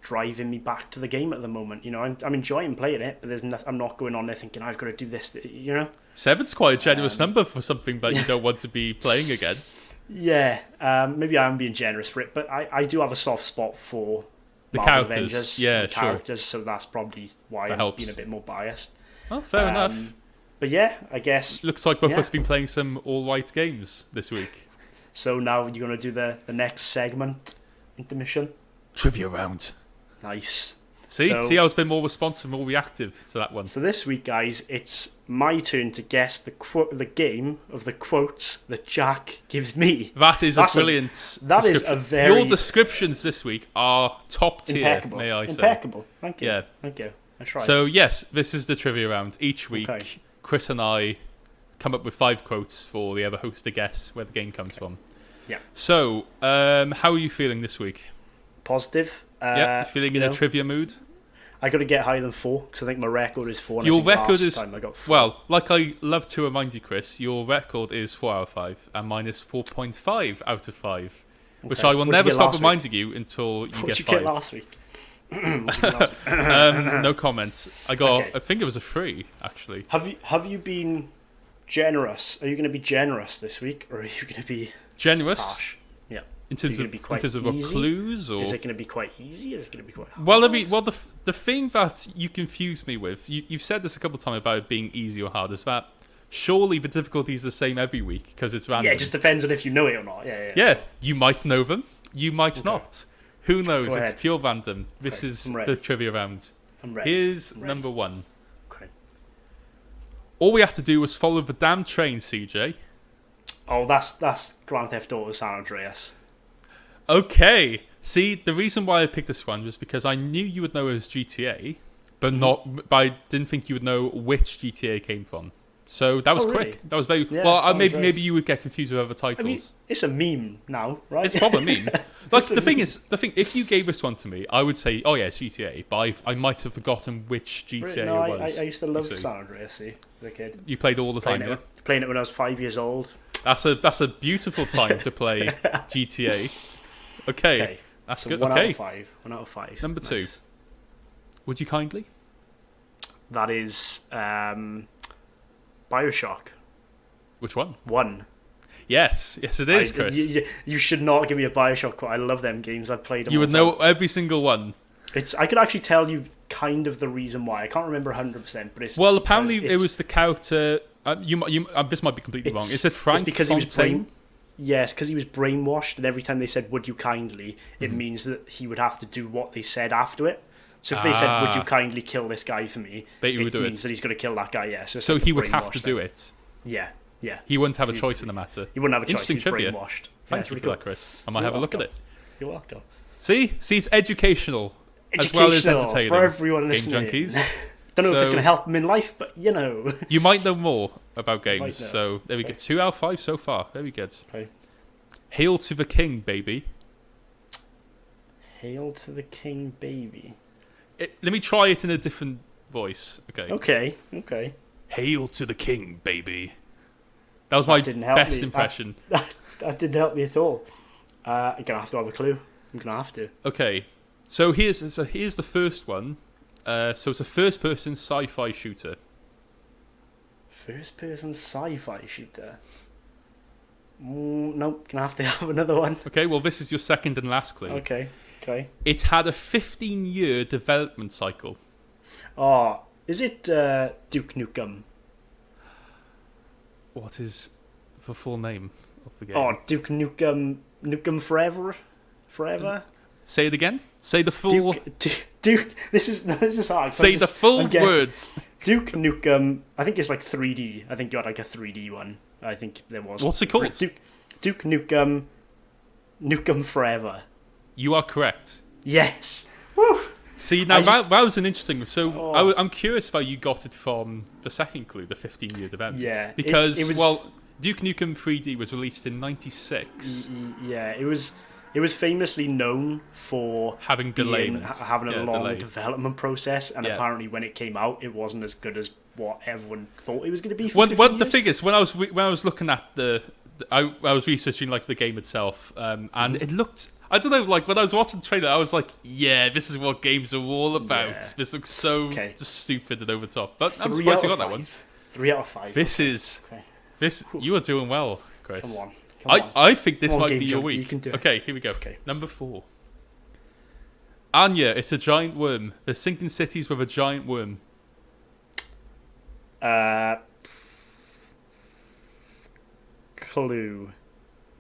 driving me back to the game at the moment. I'm enjoying playing it, but there's nothing. I'm not going on there thinking I've got to do this. 7's quite a generous number for something that you don't want to be playing again. Yeah, maybe I'm being generous for it, but I do have a soft spot for the Marvel characters. Avengers, yeah, characters, so that's probably why I'm being a bit more biased. Well, fair enough. But yeah, I guess looks like both of us have been playing some all-right games this week. So now you're going to do the next segment, intermission. Trivia round. Nice. See, I was a bit more responsive, more reactive to that one. So this week, guys, it's my turn to guess the game of the quotes that Jack gives me. That is brilliant. That is a very... Your descriptions this week are top tier, impeccable. May I say. Impeccable. Thank you. Yeah. Thank you. I tried. So yes, this is the trivia round. Each week, Chris and I come up with 5 quotes for the other host to guess where the game comes from. Yeah. So, how are you feeling this week? Positive. Yeah, feeling in a trivia mood? I got to get higher than 4 because I think my record is 4. Your record is time I got 4. Well, like I love to remind you, Chris, your record is 4 out of 5, and mine is 4.5 out of 5, which I will never stop reminding you until you get 5. What did you get last week? No comment. I think it was a 3 actually. Have you been generous? Are you going to be generous this week, or are you going to be generous? Harsh? Yeah. In terms of clues, or is it going to be quite easy? Is it going to be quite hard? Well, the thing that you confuse me with, you've said this a couple of times about it being easy or hard, is that surely the difficulty is the same every week because it's random. Yeah, it just depends on if you know it or not. Yeah, you might know them, you might not. Who knows? It's pure random. This is the trivia round. I'm ready. Here's number 1. Okay. All we have to do was follow the damn train, CJ. Oh, that's Grand Theft Auto San Andreas. Okay. See, the reason why I picked this one was because I knew you would know it was GTA, but I didn't think you would know which GTA it came from. So that was quick. Really? That was very maybe you would get confused with other titles. I mean, it's a meme now, right? It's probably a meme. Like the thing, if you gave this one to me, I would say, oh yeah, it's GTA, but I might have forgotten which GTA it was. I used to love San Andreas as a kid. You played all the time, yeah? Playing it when I was 5 years old. That's a beautiful time to play GTA. Okay. That's so good. 1 okay. 1 out of 5. Number 2. Would you kindly? That is Bioshock. Which one? 1. Yes, it is, Chris. You should not give me a Bioshock quote. I love them games. I've played them. You would know every single one. I could actually tell you kind of the reason why. I can't remember 100%, but it's... Well, apparently it was the character... this might be completely wrong. Is it Frank because Fontaine? Yes, because he was brainwashed, and every time they said, would you kindly, it means that he would have to do what they said after it. So if they said, would you kindly kill this guy for me, it means that he's going to kill that guy, yeah. So he would have to do it? Yeah. Yeah. He wouldn't have a choice in the matter. He wouldn't have a choice. Interesting He's trivia. brainwashed. Thank you for that, Chris. I might have a look at it. You're welcome. See, it's educational as well as entertaining for everyone Game listening. Junkies. Don't know if it's going to help them in life, but you know. You might know more about games. know. So there we go. 2 out of 5 so far. Very good. Okay. Hail to the king, baby. Hail to the king, baby. Let me try it in a different voice. Okay. Okay. Hail to the king, baby. That was my best impression. That didn't help me at all. I'm gonna have to have a clue. I'm gonna have to. Okay, so here's the first one. So it's a first-person sci-fi shooter. First-person sci-fi shooter. Nope. Gonna have to have another one. Okay, well this is your second and last clue. Okay. It's had a 15-year development cycle. Oh, is it Duke Nukem? What is the full name of the game? Oh, Duke Nukem. Nukem Forever. Say it again. Say the full. Duke. This is hard. Say the full words. Duke Nukem. I think it's like 3D. I think you had like a 3D one. I think there was. What's it called? Duke Nukem. Nukem Forever. You are correct. Yes. Woo. See, now that was an interesting. So I'm curious how you got it from the second clue, the 15-year development. Yeah. Because Duke Nukem 3D was released in '96. Yeah, it was famously known for having having a long delay. development process, and apparently when it came out, it wasn't as good as what everyone thought it was going to be. The thing is, when I was looking at I was researching like the game itself, and it looked. I don't know, like when I was watching the trailer, I was like, "Yeah, this is what games are all about." Yeah. This looks so just stupid and over top. But I'm surprised you got that one. 3 out of 5. You are doing well, Chris. Come on. I think this might be your week. You can do it. Okay, here we go. Okay. Number 4. Anya, it's a giant worm. They're sinking cities with a giant worm. Clue.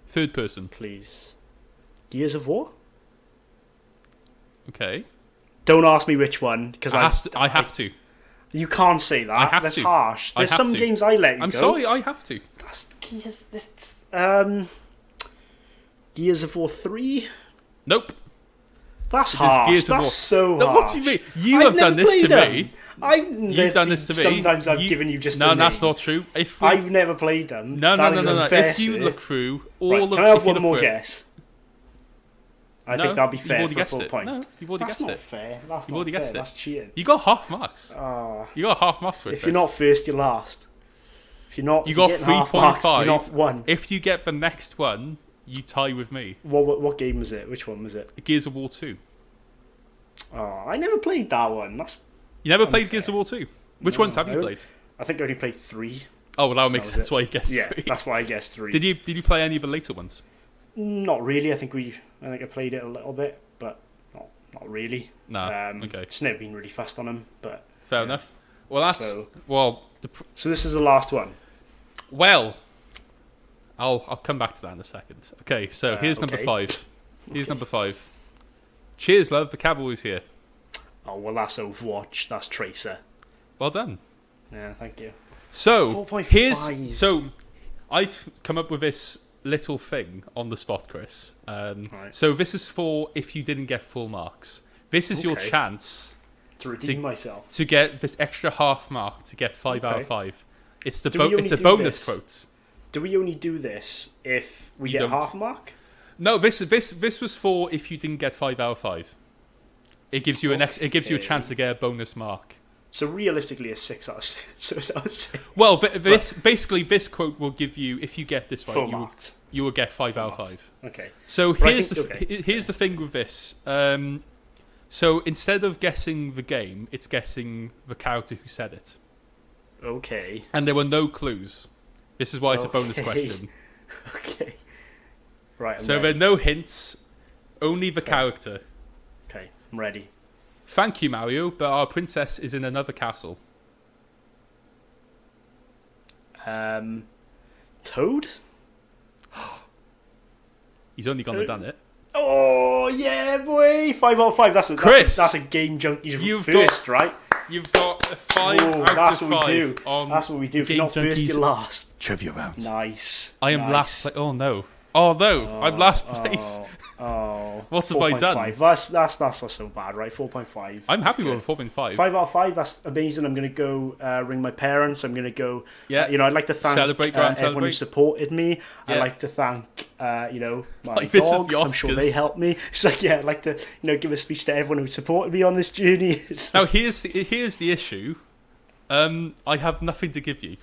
Third person. Please. Gears of War? Okay. Don't ask me which one, because I have to. You can't say that. That's harsh. There's some games I let you go. I'm sorry, I have to. Gears of War 3? Nope. That's harsh. That's so harsh. What do you mean? You have done this to me. You've done this to me. Sometimes I've given you just No, that's not true. I've never played them. No. If you look through all of... Can I have one more guess? I think that'll be fair for a full point. No, you've already guessed it. That's not fair. You've already guessed it. That's cheating. You got half marks. You got half marks for it. If you're not first, you're last. If you're not, you got 3.5. You're not 1. If you get the next one, you tie with me. What game was it? Which one was it? Gears of War 2. Oh, I never played that one. You never played Gears of War 2? Which ones have you played? I think I only played 3. Oh, well, that would make sense why you guessed 3. Yeah, that's why I guessed 3. Did you play any of the later ones? Not really. I think I played it a little bit, but not really. No. Okay. Just never been really fast on them, but fair enough. Well, that's so this is the last one. Well, I'll come back to that in a second. Okay, so here's number 5. Here's number 5. Cheers, love. The cavalry's here. Oh well, that's Overwatch. That's Tracer. Well done. Yeah, thank you. So I've come up with this little thing on the spot, Chris. Right. So this is for if you didn't get full marks. This is your chance to redeem myself, to get this extra half mark to get 5 out of 5. It's a bonus quote. Do we only do this if we get half a mark? No, this was for if you didn't get 5 out of 5. It gives you it gives you a chance to get a bonus mark. So realistically, a 6 out of 6. Well, this quote will give you, if you get this one, you will get 5 out of 5. Okay. So here's the thing with this. So instead of guessing the game, it's guessing the character who said it. Okay. And there were no clues. This is why it's a bonus question. Okay. Right. So there are no hints, only the character. Okay, I'm ready. Thank you, Mario, but our princess is in another castle. Toad? He's only gone and done it. Oh, yeah, boy! 5 out of 5. That's a Game Junkies first, right? You've got a 5 Whoa, out that's of what 5 we do. on That's what we do. If Game you're not first, Junkies you're last. trivia round. Nice. I am nice. last place. Oh no. Oh no, I'm last place. Oh. What have I done? 4.5. That's not so bad, right? 4.5. I'm happy with good. a 4.5. 5 out of 5. That's amazing. I'm going to go ring my parents. I'm going to go. Yeah. I'd like to thank Celebrate, go out and everyone who celebrate. supported me. Yeah. I'd like to thank, my Like, this is dog. the I'm sure Oscars. they helped me. It's like, I'd like to, give a speech to everyone who supported me on this journey. Now here's the issue. I have nothing to give you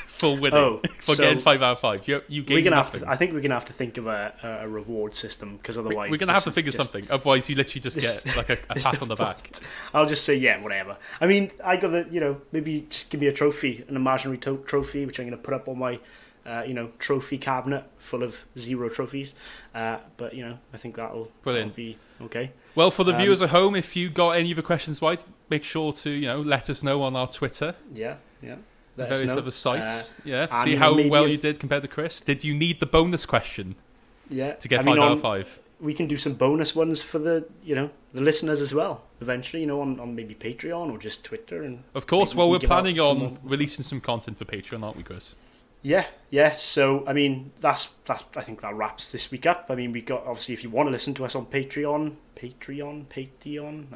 for winning, for so getting 5 out of 5. You gave me nothing. I think we're gonna have to think of a reward system, because otherwise We're gonna have to this think is of just- something. Otherwise, you literally just this- get like a this pat is on the the back. point. I'll just say whatever. I mean, I got maybe just give me a trophy, an imaginary trophy, which I'm gonna put up on my trophy cabinet full of 0 trophies. But I think that'll be okay. Well, for the viewers at home, if you got any of the questions right, make sure to let us know on our Twitter. Yeah. Let Various us know. other sites. and, See how maybe well you did compared to Chris. Did you need the bonus question to get 5 out of 5? We can do some bonus ones for the the listeners as well eventually, on maybe Patreon or just Twitter. And Of course. maybe Well, we we're can give out planning some on more. releasing some content for Patreon, aren't we, Chris? Yeah. So I mean, that I think that wraps this week up. I mean, we got, obviously, if you want to listen to us on Patreon.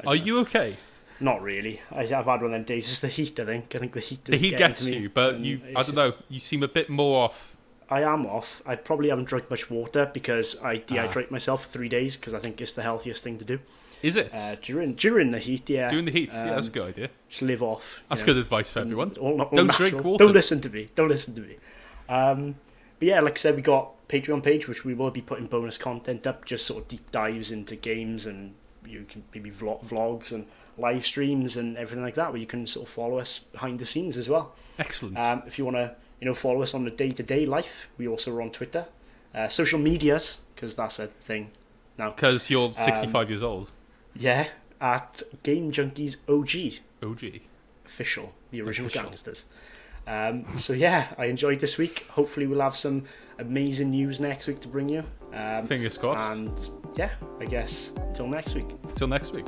Are you okay? Not really. I've had one of them days. It's the heat. I think the heat. The heat gets you, but I don't know. You seem a bit more off. I am off. I probably haven't drunk much water because I dehydrate myself for 3 days, because I think it's the healthiest thing to do. Is it? During the heat, yeah. During the heat? Yeah, that's a good idea. Just live off. That's good advice for everyone. All Don't natural. drink water. Don't listen to me. But yeah, like I said, we got Patreon page, which we will be putting bonus content up, just sort of deep dives into games, and you can maybe vlogs and live streams and everything like that, where you can sort of follow us behind the scenes as well. Excellent. If you want to follow us on the day-to-day life, we also are on Twitter, social medias, because that's a thing now. Because you're 65 years old. Yeah, at Game Junkies OG. OG. Official, the original Official. gangsters. So yeah, I enjoyed this week. Hopefully we'll have some amazing news next week to bring you. Fingers crossed. And yeah, I guess until next week. Till next week.